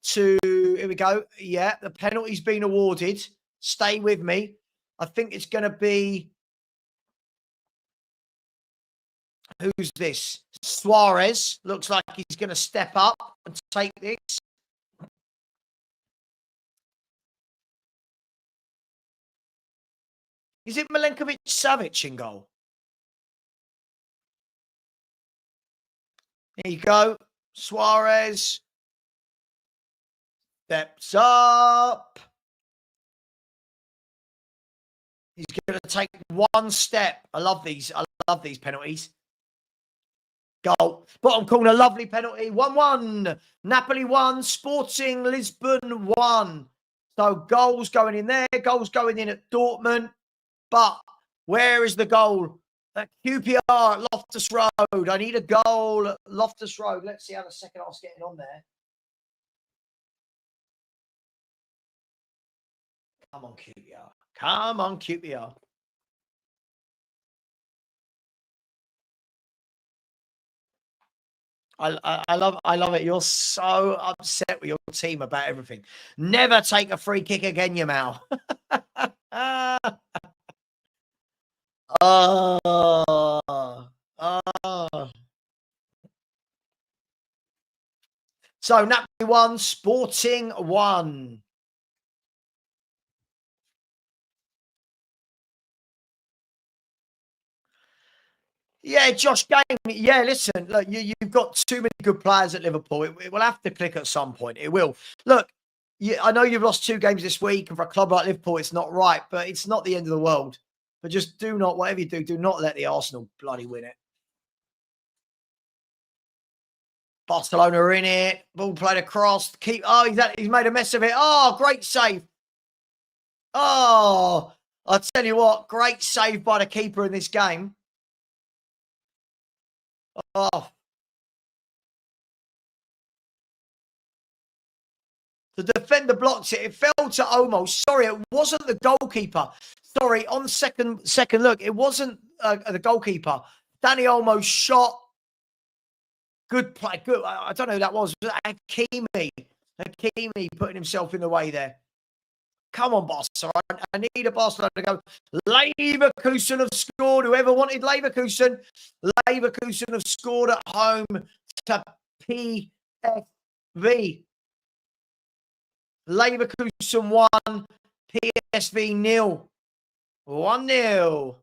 to, here we go. Yeah, the penalty's been awarded. Stay with me. I think it's going to be, who's this? Suarez. Looks like he's going to step up and take this. Is it Milenkovic-Savic in goal? Here you go. Suarez steps up. He's going to take one step. I love these penalties. Goal. Bottom corner, lovely penalty. 1-1. Napoli 1. Sporting Lisbon 1. So goals going in there. Goals going in at Dortmund. But where is the goal? At QPR, Loftus Road. I need a goal at Loftus Road. Let's see how the second half's getting on there. Come on, QPR. Come on, QPR. I love it. You're so upset with your team about everything. Never take a free kick again, you Mal. So Napoli 1, Sporting 1. Yeah, Josh Game. Yeah, listen, look, you've got too many good players at Liverpool. It will have to click at some point. It will. Look, I know you've lost 2 games this week, and for a club like Liverpool, it's not right, but it's not the end of the world. But just do not, whatever you do not let the Arsenal bloody win it. Barcelona are in it. Ball played across. He's made a mess of it. Oh, great save. Oh, I'll tell you what, great save by the keeper in this game. Oh. The defender blocks it. It fell to Omo. Sorry, it wasn't the goalkeeper. Sorry, on second look, it wasn't the goalkeeper. Danny Olmo's shot. Good play. Good. I don't know who that was. Hakimi putting himself in the way there. Come on, Barca. I need a Barcelona to go. Leverkusen have scored. Whoever wanted Leverkusen. Leverkusen have scored at home to PSV. Leverkusen 1, PSV 0. 1-0.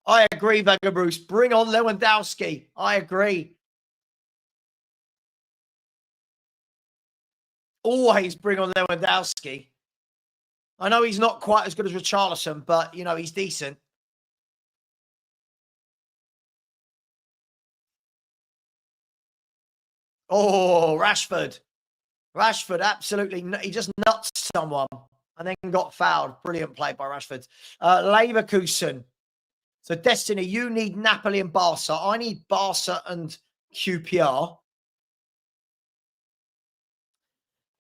I agree, Vega Bruce. Bring on Lewandowski. I agree. Always bring on Lewandowski. I know he's not quite as good as Richarlison, but, you know, he's decent. Oh, Rashford. Rashford, absolutely. He just nuts someone and then got fouled. Brilliant play by Rashford. Leverkusen. So, Destiny, you need Napoli and Barca. I need Barca and QPR.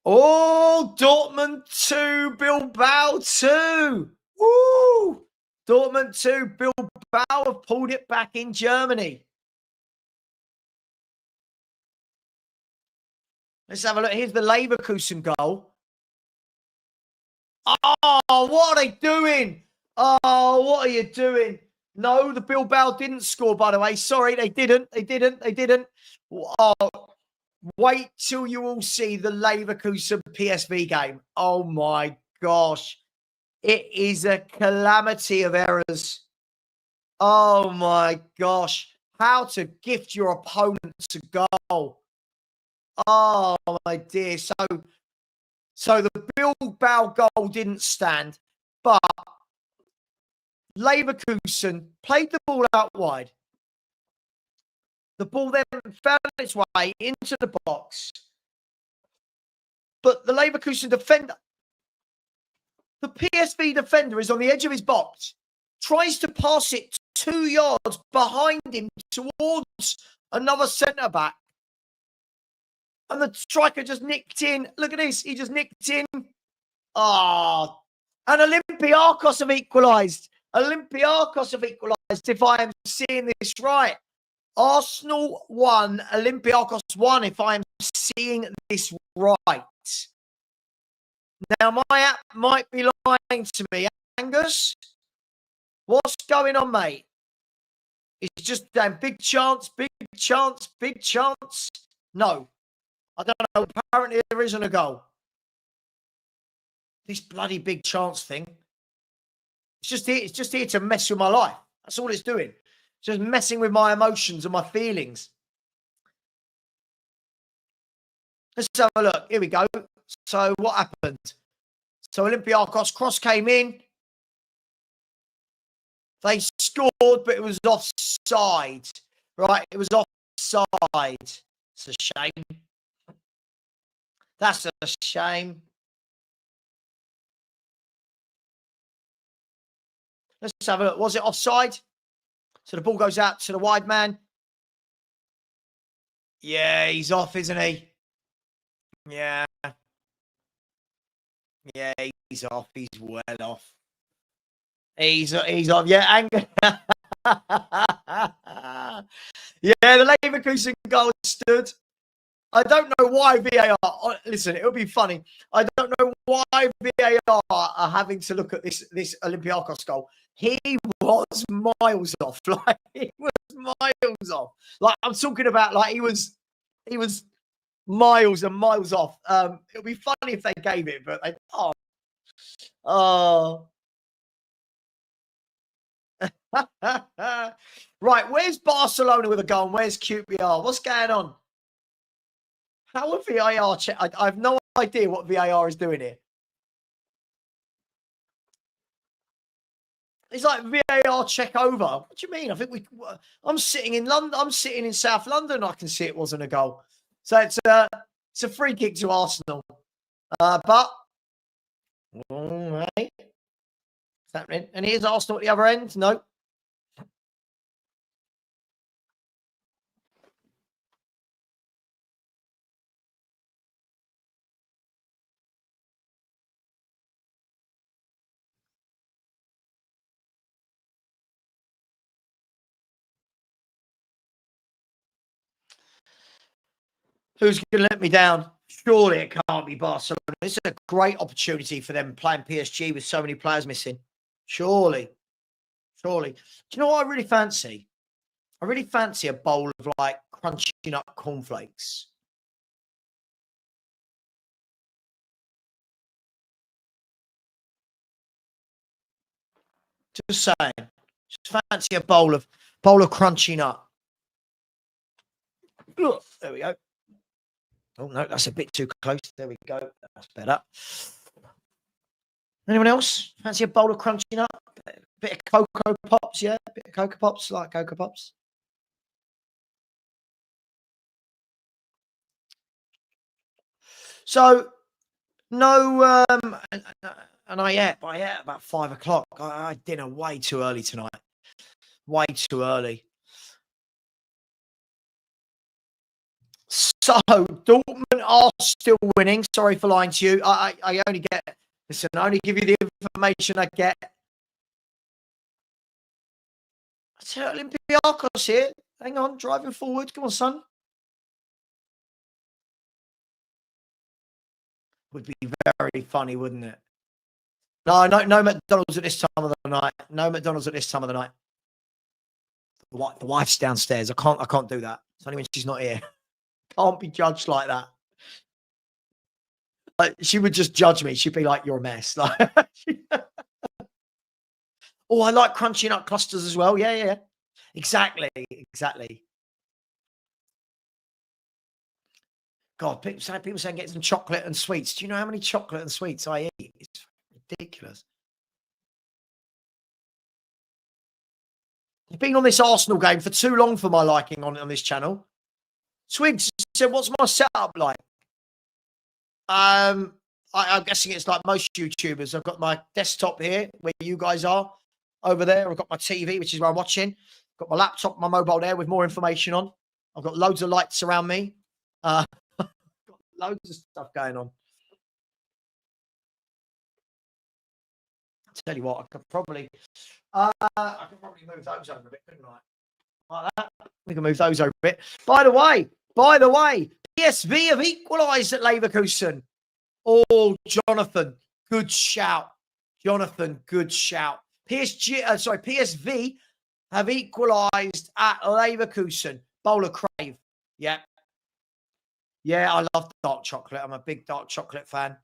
Oh, Dortmund 2, Bilbao 2. Woo! Dortmund 2, Bilbao have pulled it back in Germany. Let's have a look. Here's the Leverkusen goal. Oh, what are they doing? Oh, what are you doing? No, the Bilbao didn't score, by the way. Sorry, they didn't. They didn't. Oh, wait till you all see the Leverkusen PSV game. Oh, my gosh. It is a calamity of errors. Oh, my gosh. How to gift your opponents a goal. Oh, my dear. So the Bilbao goal didn't stand, but Leverkusen played the ball out wide. The ball then found its way into the box. But the Leverkusen defender, the PSV defender is on the edge of his box, tries to pass it 2 yards behind him towards another centre-back. And the striker just nicked in. Look at this. He just nicked in. Ah. And Olympiacos have equalised. Olympiacos have equalised, if I am seeing this right. Arsenal 1, Olympiacos 1, if I am seeing this right. Now, my app might be lying to me. Angus, what's going on, mate? It's just damn big chance, big chance, big chance. No. I don't know. Apparently, there isn't a goal. This bloody big chance thing. It's just here to mess with my life. That's all it's doing. It's just messing with my emotions and my feelings. Let's have a look. Here we go. So what happened? So Olympiacos cross came in. They scored, but it was offside. Right, it was offside. It's a shame. That's a shame. Let's have a look. Was it offside? So the ball goes out to the wide man. Yeah, he's off, isn't he? Yeah. Yeah, he's off. He's well off. He's off. Yeah, yeah, the Leverkusen goal stood. I don't know why VAR. Listen, it'll be funny. I don't know why VAR are having to look at this Olympiacos goal. He was miles off. Like, he was miles off. Like, I'm talking about, like, he was miles and miles off. It'll be funny if they gave it, but they, oh. Right, where's Barcelona with a goal and where's QPR? What's going on? How would VAR check? I have no idea what VAR is doing here. It's like VAR check over. What do you mean? I think I'm sitting in London. I'm sitting in South London. I can see it wasn't a goal. So it's a free kick to Arsenal. But all right, what's happening? And here's Arsenal at the other end. No. Who's going to let me down? Surely it can't be Barcelona. It's a great opportunity for them playing PSG with so many players missing. Surely. Do you know what I really fancy? I really fancy a bowl of like crunching up cornflakes. Just saying. Just fancy a bowl of crunching up. There we go. Oh no, that's a bit too close. There we go. That's better. Anyone else fancy a bowl of crunching up? Bit of Cocoa Pops, yeah. Bit of Cocoa Pops, like Cocoa Pops. So no, and I ate about 5 o'clock. I had dinner way too early tonight. Way too early. So Dortmund are still winning. Sorry for lying to you. I only get, listen, I only give you the information I get. I tell Olympiacos here. Hang on, driving forward. Come on, son. Would be very funny, wouldn't it? No McDonald's at this time of the night. No McDonald's at this time of the night. The wife's downstairs. I can't do that. It's only when she's not here. Can't be judged like that. Like, she would just judge me. She'd be like, "You're a mess." Like, oh, I like crunching up clusters as well. Yeah. Exactly. God, people saying get some chocolate and sweets. Do you know how many chocolate and sweets I eat? It's ridiculous. You've been on this Arsenal game for too long for my liking on this channel. Swigs said, "What's my setup like?" I'm guessing it's like most YouTubers. I've got my desktop here, where you guys are over there. I've got my TV, which is where I'm watching. Got my laptop, my mobile there with more information on. I've got loads of lights around me. Got loads of stuff going on. I'll tell you what, I could probably move those over a bit, couldn't I? Like that. We can move those over a bit. By the way, PSV have equalised at Leverkusen. Oh, Jonathan, good shout. PSV have equalised at Leverkusen. Bowl of crave. Yeah. Yeah, I love dark chocolate. I'm a big dark chocolate fan.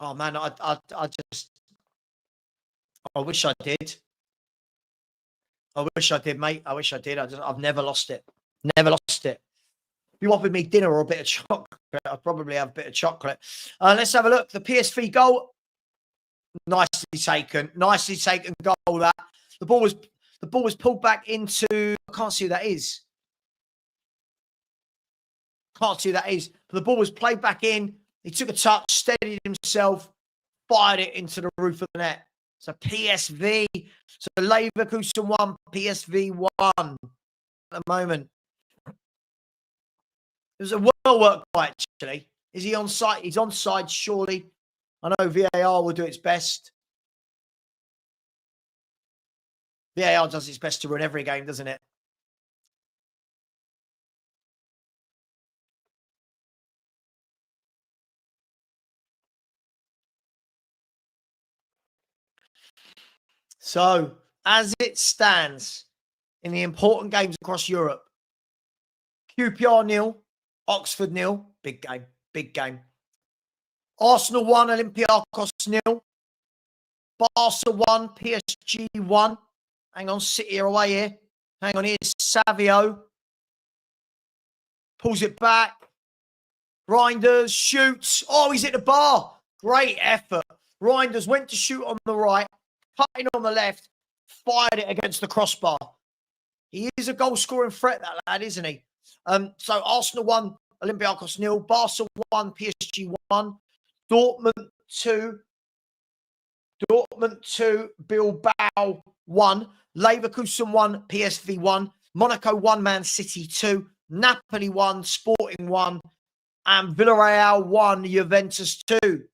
Oh man, I wish I did. I wish I did, mate. I wish I did. I've never lost it. Never lost it. If you offered me dinner or a bit of chocolate, I'd probably have a bit of chocolate. Let's have a look. The PSV goal, nicely taken goal. That the ball was pulled back into. I can't see who that is. But the ball was played back in. He took a touch, steadied himself, fired it into the roof of the net. So PSV, so Leverkusen 1, PSV 1 at the moment. It was a well worked goal, actually. Is he on site? He's on side, surely. I know VAR will do its best. VAR does its best to run every game, doesn't it? So, as it stands in the important games across Europe, QPR 0, Oxford 0, big game. Arsenal 1, Olympiacos 0. Barca 1, PSG 1. Hang on, City are away here. Hang on, here's Savio. Pulls it back. Reinders shoots. Oh, he's at the bar. Great effort. Reinders went to shoot on the right, cutting on the left, fired it against the crossbar. He is a goal-scoring threat, that lad, isn't he? So Arsenal 1, Olympiacos 0. Barca 1, PSG 1. Dortmund 2, Bilbao 1. Leverkusen 1, PSV 1. Monaco 1, Man City 2. Napoli 1, Sporting 1. And Villarreal 1, Juventus 2.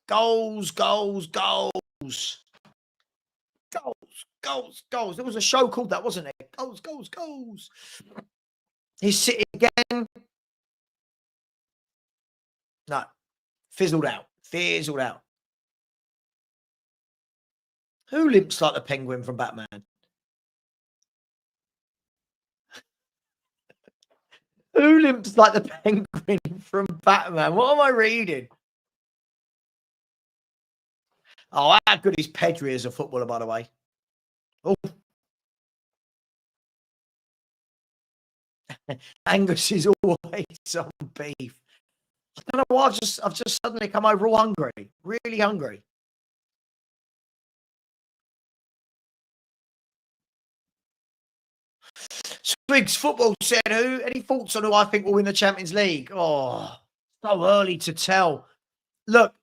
Goals. goals, goals. There was a show called that, wasn't it? Goals, goals, goals. He's City again. No, fizzled out. Fizzled out. Who limps like the penguin from Batman? Who limps like the penguin from Batman? What am I reading? Oh, how good is Pedri as a footballer, by the way? Oh. Angus is always on beef. I don't know why I've just suddenly come over all hungry. Really hungry. Swigs Football said, who? Any thoughts on who I think will win the Champions League? Oh, so early to tell. Look,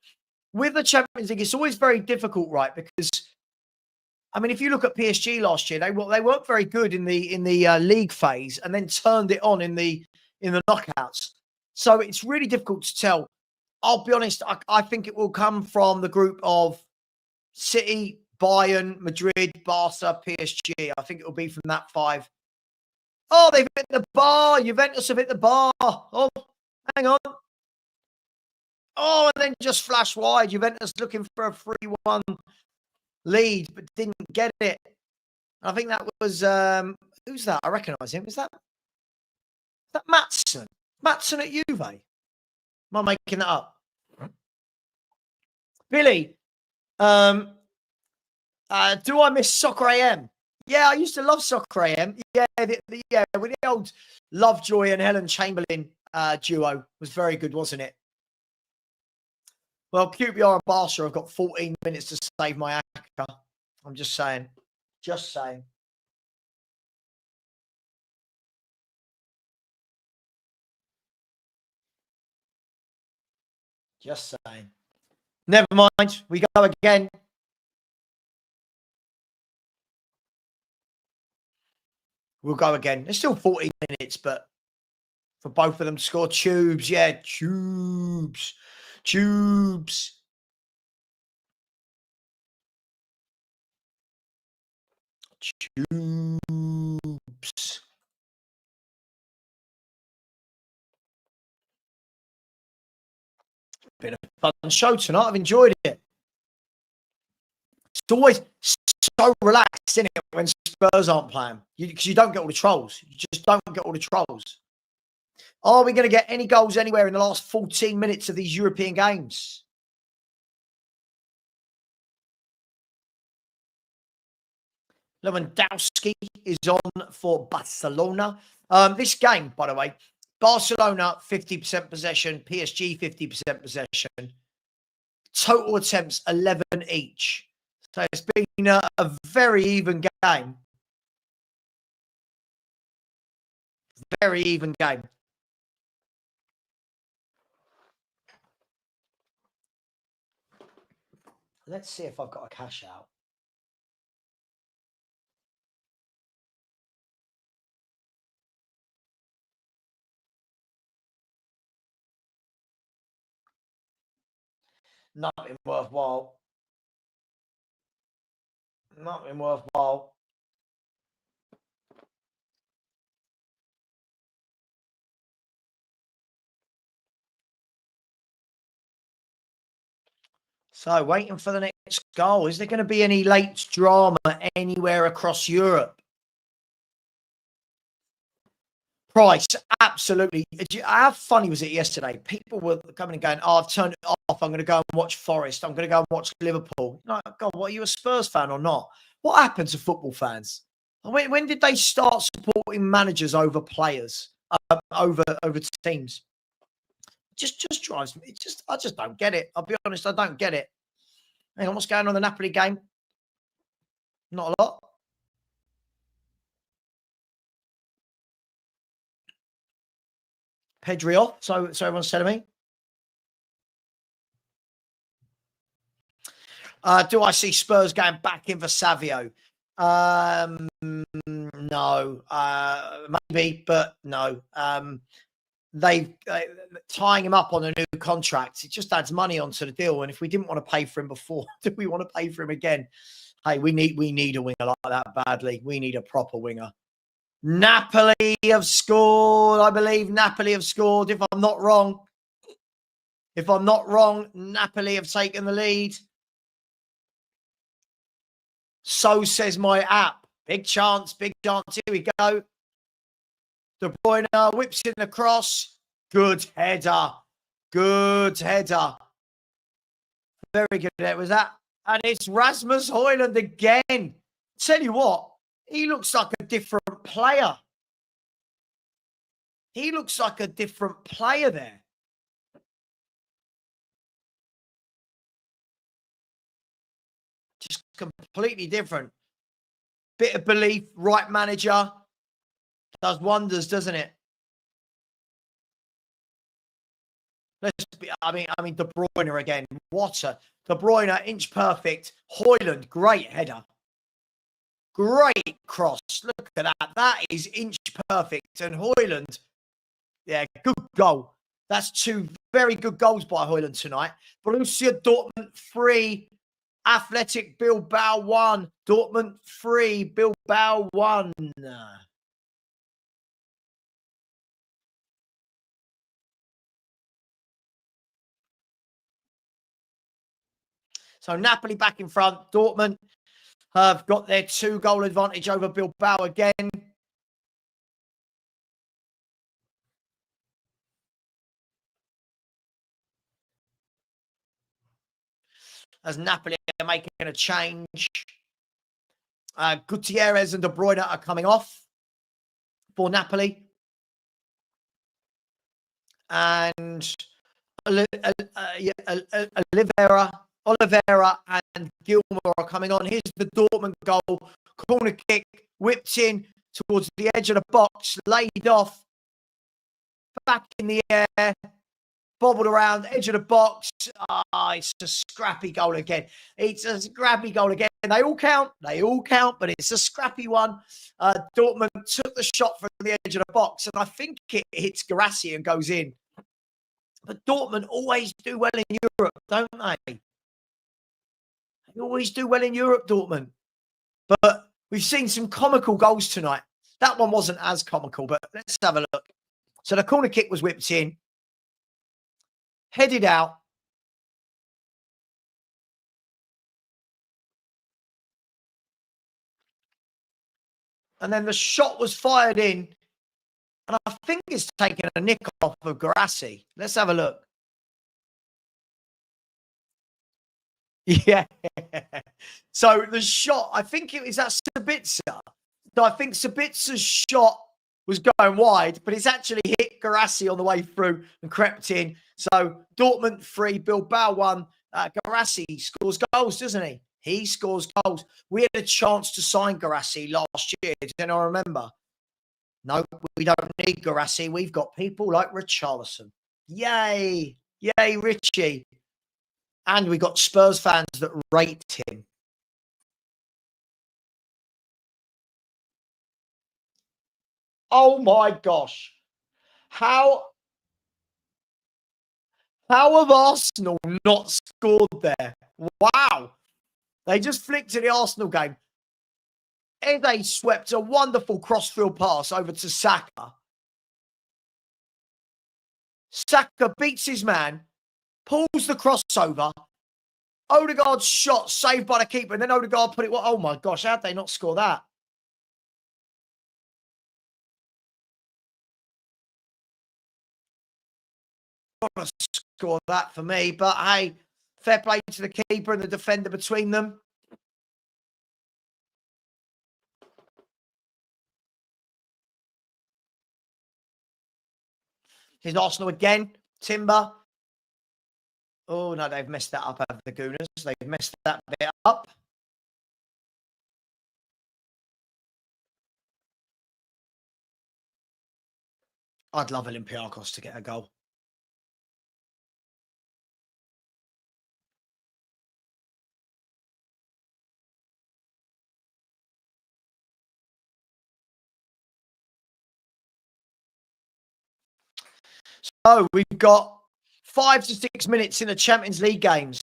with the Champions League, it's always very difficult, right? Because, I mean, if you look at PSG last year, they weren't very good in the league phase and then turned it on in the knockouts. So it's really difficult to tell. I'll be honest, I think it will come from the group of City, Bayern, Madrid, Barca, PSG. I think it will be from that five. Oh, they've hit the bar. Juventus have hit the bar. Oh, hang on. Oh, and then just flash wide. Juventus looking for a 3-1 lead, but didn't get it. I think that was, who's that? I recognise him. Is that Maatsen? Maatsen at Juve? Am I making that up? Billy, do I miss Soccer AM? Yeah, I used to love Soccer AM. Yeah, with the old Lovejoy and Helen Chamberlain duo was very good, wasn't it? Well, QPR and Barca have got 14 minutes to save my acca. I'm just saying. Just saying. Just saying. Never mind. We go again. We'll go again. It's still 14 minutes, but for both of them to score. Tubes. Yeah, Tubes. Tubes. Tubes. Been a fun show tonight. I've enjoyed it. It's always so relaxed, isn't it, when Spurs aren't playing? Because you don't get all the trolls. You just don't get all the trolls. Are we going to get any goals anywhere in the last 14 minutes of these European games? Lewandowski is on for Barcelona. This game, by the way, Barcelona 50% possession, PSG 50% possession. Total attempts 11 each. So it's been a very even game. Very even game. Let's see if I've got a cash out. Nothing worthwhile. Nothing worthwhile. So waiting for the next goal. Is there going to be any late drama anywhere across Europe? Price, absolutely. How funny was it yesterday? People were coming and going, oh, I've turned it off. I'm going to go and watch Forest. I'm going to go and watch Liverpool. Like, God, what, are you a Spurs fan or not? What happened to football fans? When did they start supporting managers over players, over teams? Just drives me. I just don't get it. I'll be honest, I don't get it. Hang on, what's going on in the Napoli game? Not a lot. Pedri off, so everyone's telling me. Do I see Spurs going back in for Savio? No. Maybe, but no. They tying him up on a new contract. It just adds money onto the deal. And if we didn't want to pay for him before, do we want to pay for him again? Hey, we need a winger like that badly. We need a proper winger. Napoli have scored. I believe Napoli have scored, if I'm not wrong. If I'm not wrong, Napoli have taken the lead. So says my app. Big chance, big chance. Here we go. De Bruyne whips in the cross. Good header. Good header. Very good. It was that. And it's Rasmus Højlund again. Tell you what, he looks like a different player. He looks like a different player there. Just completely different. Bit of belief, right manager. Does wonders, doesn't it? I mean, De Bruyne again. What a De Bruyne, inch perfect. Højlund, great header. Great cross. Look at that. That is inch perfect. And Højlund, yeah, good goal. That's two very good goals by Højlund tonight. Borussia Dortmund 3, Athletic Bilbao 1. Dortmund 3, Bilbao 1. So Napoli back in front. Dortmund have got their 2-goal advantage over Bilbao again. As Napoli are making a change. Gutierrez and De Bruyne are coming off for Napoli. And Oliveira and Gilmour are coming on. Here's the Dortmund goal. Corner kick, whipped in towards the edge of the box, laid off, back in the air, bobbled around, edge of the box. It's a scrappy goal again. It's a scrappy goal again. They all count, but it's a scrappy one. Dortmund took the shot from the edge of the box, and I think it hits Guirassy and goes in. But Dortmund always do well in Europe, don't they? They always do well in Europe, Dortmund. But we've seen some comical goals tonight. That one wasn't as comical, but let's have a look. So the corner kick was whipped in, headed out. And then the shot was fired in. And I think it's taken a nick off of Guirassy. Let's have a look. Yeah. So the shot, I think it was that Sabitzer. So I think Sabitzer's shot was going wide, but it's actually hit Guirassy on the way through and crept in. So Dortmund 3, Bilbao 1. Guirassy scores goals, doesn't he? He scores goals. We had a chance to sign Guirassy last year. Does anyone remember? No, we don't need Guirassy. We've got people like Richarlison. Yay. Yay, Richie. And we got Spurs fans that rate him. Oh my gosh. How have Arsenal not scored there? Wow. They just flicked to the Arsenal game. Ede swept a wonderful crossfield pass over to Saka. Saka beats his man, pulls the crossover. Odegaard's shot saved by the keeper, and then Odegaard put it. Oh my gosh, how'd they not score that? Got to score that for me, but hey, fair play to the keeper and the defender between them. Here's Arsenal again. Timber. Oh, no, they've messed that up, have the Gooners. They've messed that bit up. I'd love Olympiacos to get a goal. So we've got 5 to 6 minutes in the Champions League games.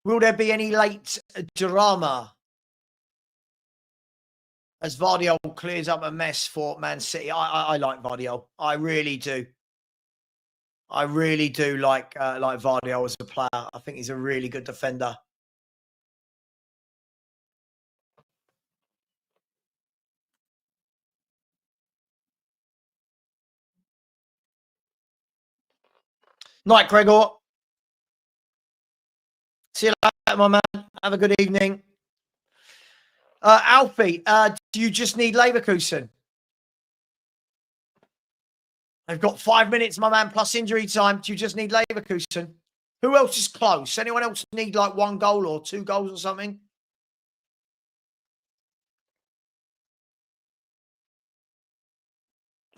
Will there be any late drama? as Vardiol clears up a mess for Man City. I like Vardiol. I really do. I really do like Vardiol as a player. I think he's a really good defender. Night, Gregor. See you later, my man. Have a good evening. Alfie, do you just need Leverkusen? I've got 5 minutes, my man, plus injury time. Do you just need Leverkusen? Who else is close? Anyone else need like 1 goal or 2 goals or something?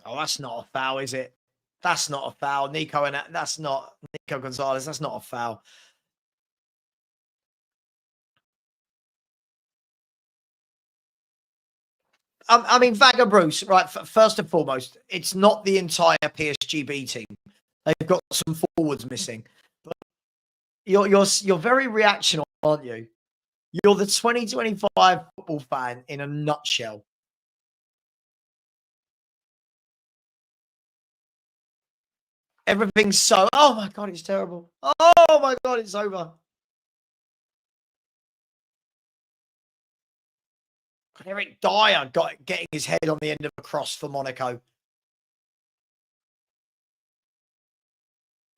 Oh, that's not a foul, is it? That's not a foul. That's not Nico Gonzalez. That's not a foul. I mean, Vaga Bruce, right? First and foremost, it's not the entire PSG team. They've got some forwards missing. But you're very reactionary, aren't you? You're the 2025 football fan in a nutshell. Everything's so. Oh my god, it's terrible. Oh my god, it's over. Eric Dyer getting his head on the end of a cross for Monaco.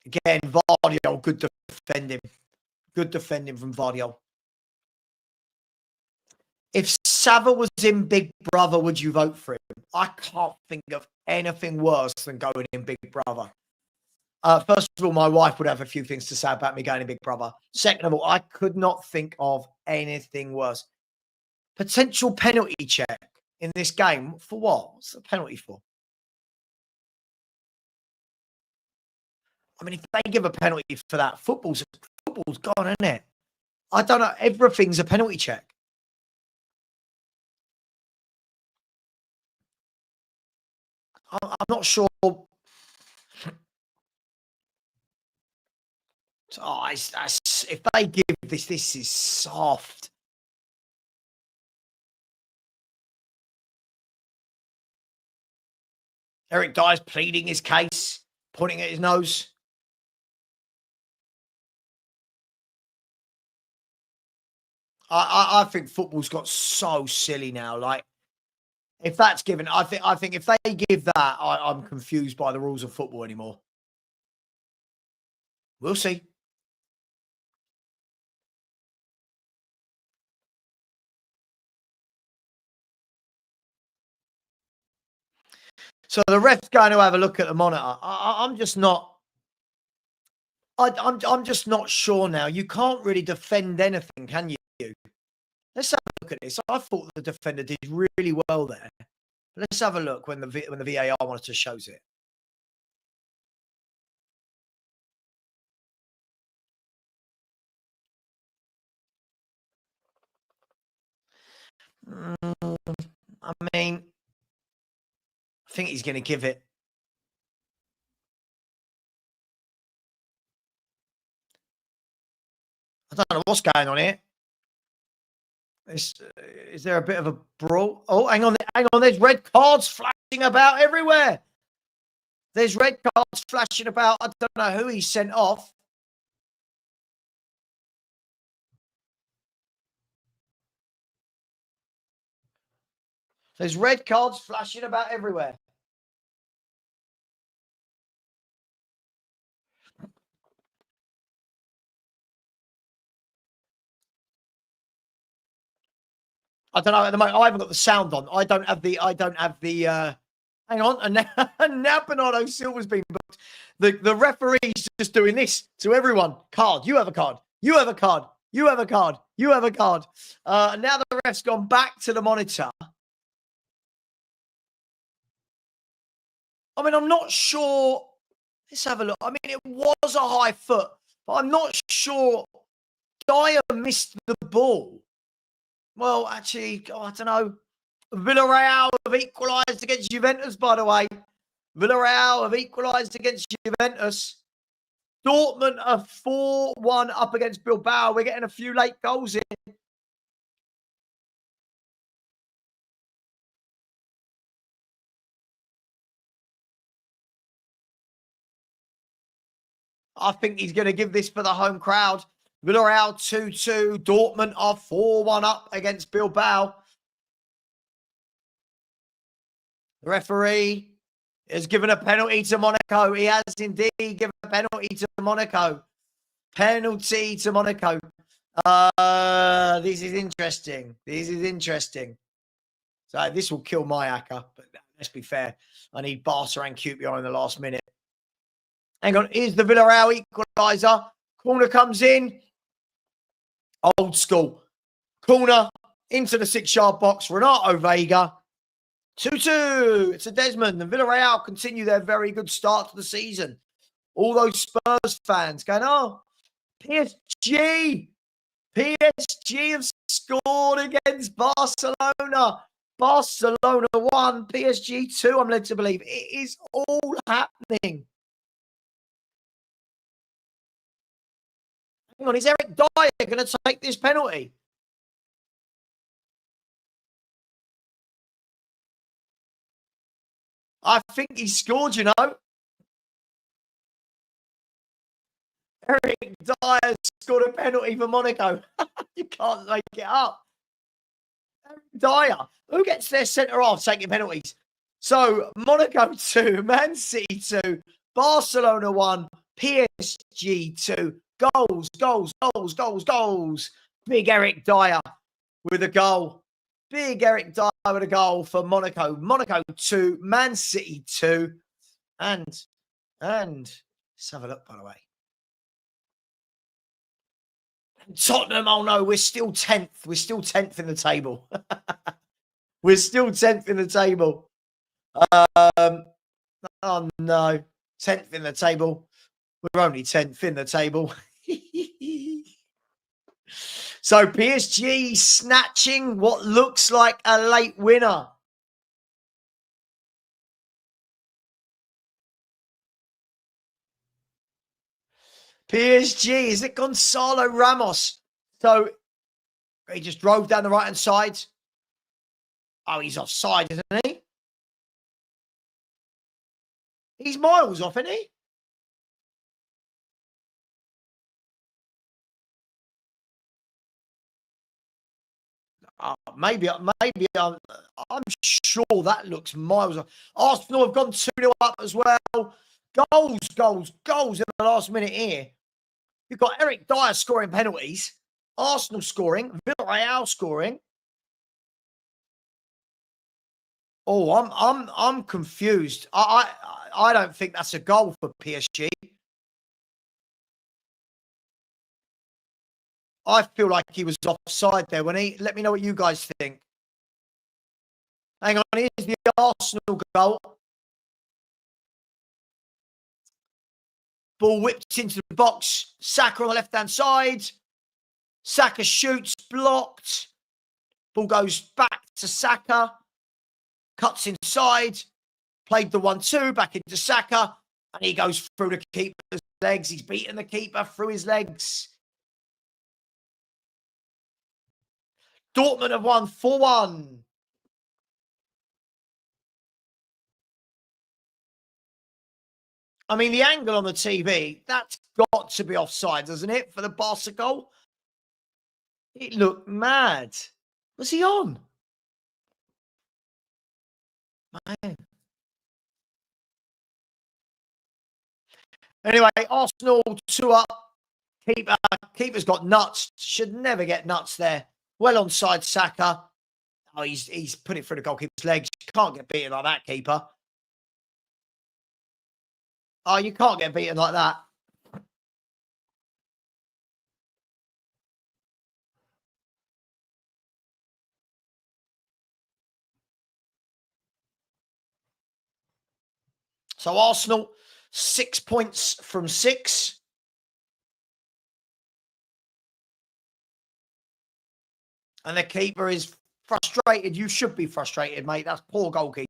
Again, Vardiol, good defending. Good defending from Vardiol. If Savva was in Big Brother, would you vote for him? I can't think of anything worse than going in Big Brother. First of all, my wife would have a few things to say about me going in Big Brother. Second of all, I could not think of anything worse. Potential penalty check in this game. For what? What's the penalty for? I mean, if they give a penalty for that, football's gone, isn't it? I don't know. Everything's a penalty check. I'm not sure. Oh, if they give this is soft. Eric Dyer's pleading his case, pointing at his nose. I think football's got so silly now. Like, if that's given, I think if they give that, I'm confused by the rules of football anymore. We'll see. So the ref's going to have a look at the monitor. I'm just not. I'm just not sure now. You can't really defend anything, can you? Let's have a look at this. I thought the defender did really well there. Let's have a look when the VAR monitor shows it. I mean, I think he's going to give it. I don't know what's going on here. Is there a bit of a brawl? Oh, hang on. There's red cards flashing about everywhere. There's red cards flashing about. I don't know who he sent off. There's red cards flashing about everywhere. I don't know at the moment. I haven't got the sound on. I don't have the. Hang on, and now Bernardo Silva's been booked. The referee's just doing this to everyone. Card. You have a card. You have a card. You have a card. You have a card. Now the ref's gone back to the monitor. I mean, I'm not sure. Let's have a look. I mean, it was a high foot, but I'm not sure. Dyer missed the ball. Well, actually, I don't know. Villarreal have equalised against Juventus, by the way. Villarreal have equalised against Juventus. Dortmund are 4-1 up against Bilbao. We're getting a few late goals here. I think he's going to give this for the home crowd. Villarreal 2-2. Dortmund are 4-1 up against Bilbao. The referee has given a penalty to Monaco. He has indeed given a penalty to Monaco. Penalty to Monaco. This is interesting. This is interesting. So this will kill my hacker, but let's be fair. I need Barca and QPR in the last minute. Hang on. Here's the Villarreal equaliser. Corner comes in. Old school. Corner into the 6-yard box. Renato Vega. 2-2. It's a Desmond. And Villarreal continue their very good start to the season. All those Spurs fans going, oh, PSG. PSG have scored against Barcelona. Barcelona 1, PSG 2, I'm led to believe. It is all happening. Hang on, is Eric Dyer going to take this penalty? I think he scored, you know. Eric Dyer scored a penalty for Monaco. You can't make it up. Eric Dyer. Who gets their centre-half taking penalties? So, Monaco 2, Man City 2, Barcelona 1, PSG 2. Goals, goals, goals, goals, goals. Big Eric Dyer with a goal. Big Eric Dyer with a goal for Monaco. Monaco 2, Man City 2. And let's have a look, by the way. Tottenham, oh no, we're still 10th. We're still 10th in the table. We're still 10th in the table. Oh no, 10th in the table. We're only 10th in the table. So PSG snatching what looks like a late winner. PSG, is it Gonzalo Ramos? So he just drove down the right-hand side. Oh, he's offside, isn't he? He's miles off, isn't he? Maybe I'm sure that looks miles off. Arsenal have gone 2-0 up as well. Goals, goals, goals in the last minute here. You've got Eric Dyer scoring penalties, Arsenal scoring, Villarreal scoring. Oh, I'm confused. I don't think that's a goal for PSG. I feel like he was offside there when he. Let me know what you guys think. Hang on, here's the Arsenal goal. Ball whipped into the box. Saka on the left-hand side. Saka shoots, blocked. Ball goes back to Saka. Cuts inside. Played the 1-2 back into Saka. And he goes through the keeper's legs. He's beaten the keeper through his legs. Dortmund have won 4-1. I mean, the angle on the TV, that's got to be offside, doesn't it, for the Barca goal? It looked mad. Was he on? Man. Anyway, Arsenal 2 up. Keeper's got nuts. Should never get nuts there. Well onside Saka. Oh, he's put it through the goalkeeper's legs. Can't get beaten like that, keeper. Oh, you can't get beaten like that. So Arsenal, 6 points from 6. And the keeper is frustrated. You should be frustrated, mate. That's poor goalkeeping.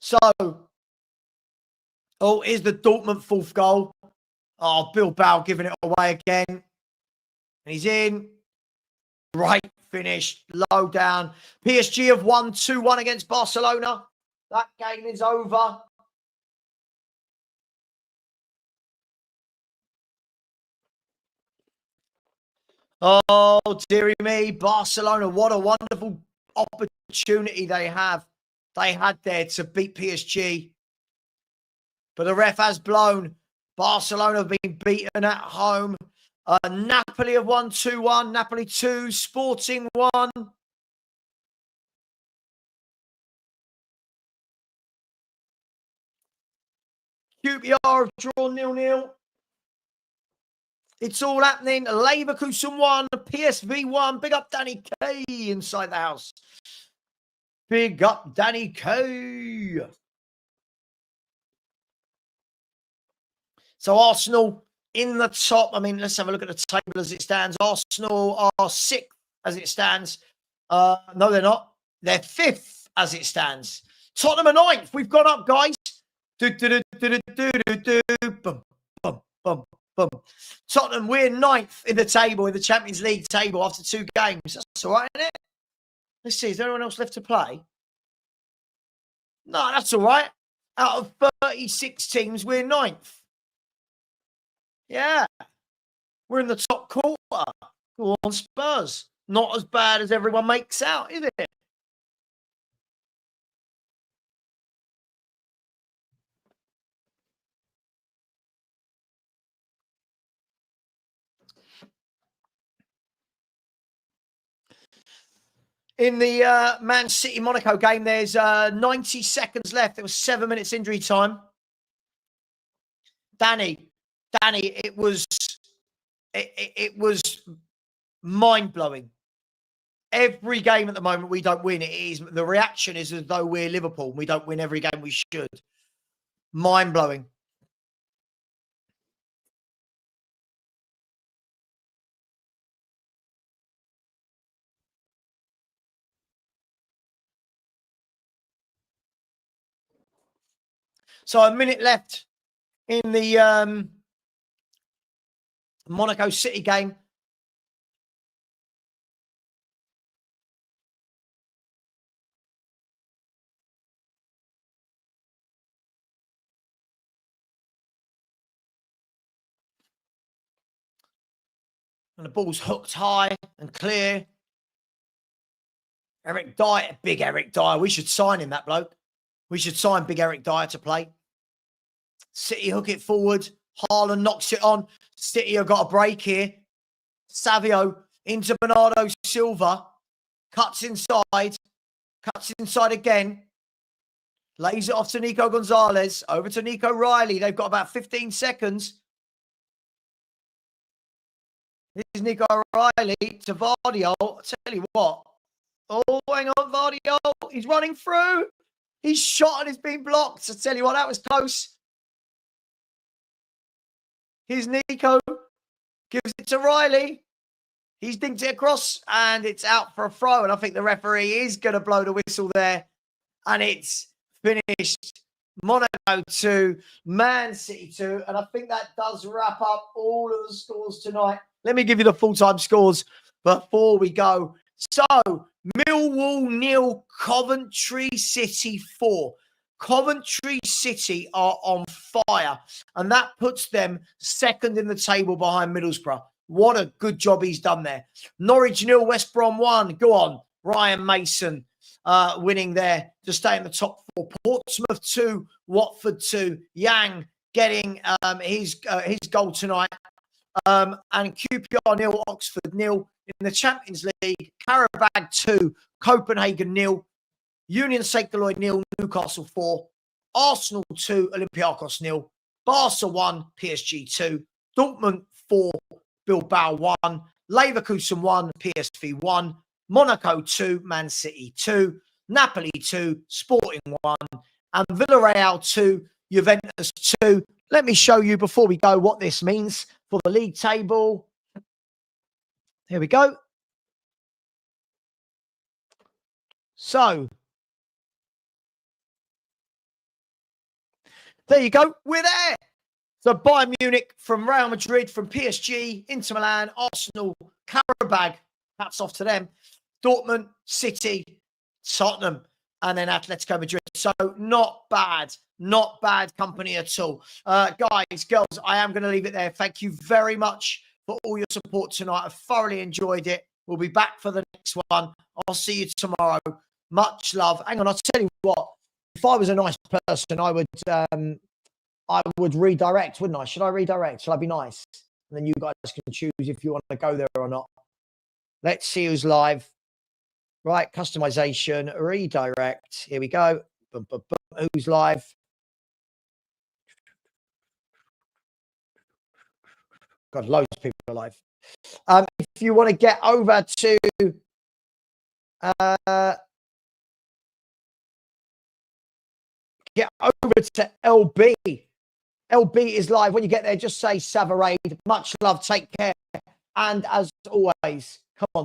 So, oh, here's the Dortmund 4th goal. Oh, Bilbao giving it away again. And he's in. Great finish. Low down. PSG have won 2-1 against Barcelona. That game is over. Oh, dearie me. Barcelona, what a wonderful opportunity they have. They had there to beat PSG. But the ref has blown. Barcelona have been beaten at home. Napoli have won 2-1. Napoli 2, Sporting 1. QPR have drawn 0-0. It's all happening. Leverkusen 1, PSV 1. Big up Danny K inside the house. Big up Danny K. So Arsenal in the top. I mean, let's have a look at the table as it stands. Arsenal are 6th as it stands. No, they're not. They're 5th as it stands. Tottenham are 9th. We've gone up, guys. Boom, boom, boom, boom. Tottenham, we're 9th in the table, in the Champions League table after 2 games. That's all right, isn't it? Let's see. Is there anyone else left to play? No, that's all right. Out of 36 teams, we're 9th. Yeah. We're in the top quarter. Go on, Spurs. Not as bad as everyone makes out, is it? In the Man City-Monaco game, there's 90 seconds left. There was 7 minutes injury time. Danny, it was mind-blowing. Every game at the moment we don't win. The reaction is as though we're Liverpool. We don't win every game we should. Mind-blowing. So a minute left in the Monaco City game. And the ball's hooked high and clear. Eric Dyer, big Eric Dyer. We should sign him, that bloke. We should sign big Eric Dyer to play. City hook it forward. Haaland knocks it on. City have got a break here. Savio into Bernardo Silva. Cuts inside. Cuts inside again. Lays it off to Nico Gonzalez. Over to Nico Riley. They've got about 15 seconds. This is Nico Riley to Vardio. I'll tell you what. Oh, hang on, Vardio. He's running through. He's shot and it's been blocked. I tell you what, that was close. Here's Nico. Gives it to Riley. He's dinked it across and it's out for a throw. And I think the referee is going to blow the whistle there. And it's finished. Monaco 2, Man City 2. And I think that does wrap up all of the scores tonight. Let me give you the full-time scores before we go. So, Millwall 0, Coventry City 4. Coventry City are on fire, and that puts them second in the table behind Middlesbrough. What a good job he's done there. Norwich 0, West Brom 1. Go on, Ryan Mason winning there to stay in the top 4. Portsmouth 2, Watford 2. Yang getting his goal tonight. And QPR 0, Oxford 0. In the Champions League, Karabag 2, Copenhagen 0. Union Saint-Gilloise 0, Newcastle 4. Arsenal 2, Olympiacos 0. Barca 1, PSG 2. Dortmund 4, Bilbao 1. Leverkusen 1, PSV 1. Monaco 2, Man City 2. Napoli 2, Sporting 1. And Villarreal 2, Juventus 2. Let me show you before we go what this means for the league table. Here we go. So, there you go. We're there. So Bayern Munich, from Real Madrid, from PSG, Inter Milan, Arsenal, Karabag, hats off to them, Dortmund, City, Tottenham, and then Atletico Madrid. So not bad company at all. Guys, girls, I am going to leave it there. Thank you very much for all your support tonight. I thoroughly enjoyed it. We'll be back for the next one. I'll see you tomorrow. Much love. Hang on, I'll tell you what. If I was a nice person, I would redirect, wouldn't I? Should I redirect? Should I be nice? And then you guys can choose if you want to go there or not. Let's see who's live. Right, customization, redirect. Here we go. Boom, boom, boom. Who's live? God, loads of people are live. If you want to get over to LB. LB is live. When you get there, just say Savva Raid. Much love. Take care. And as always, come on.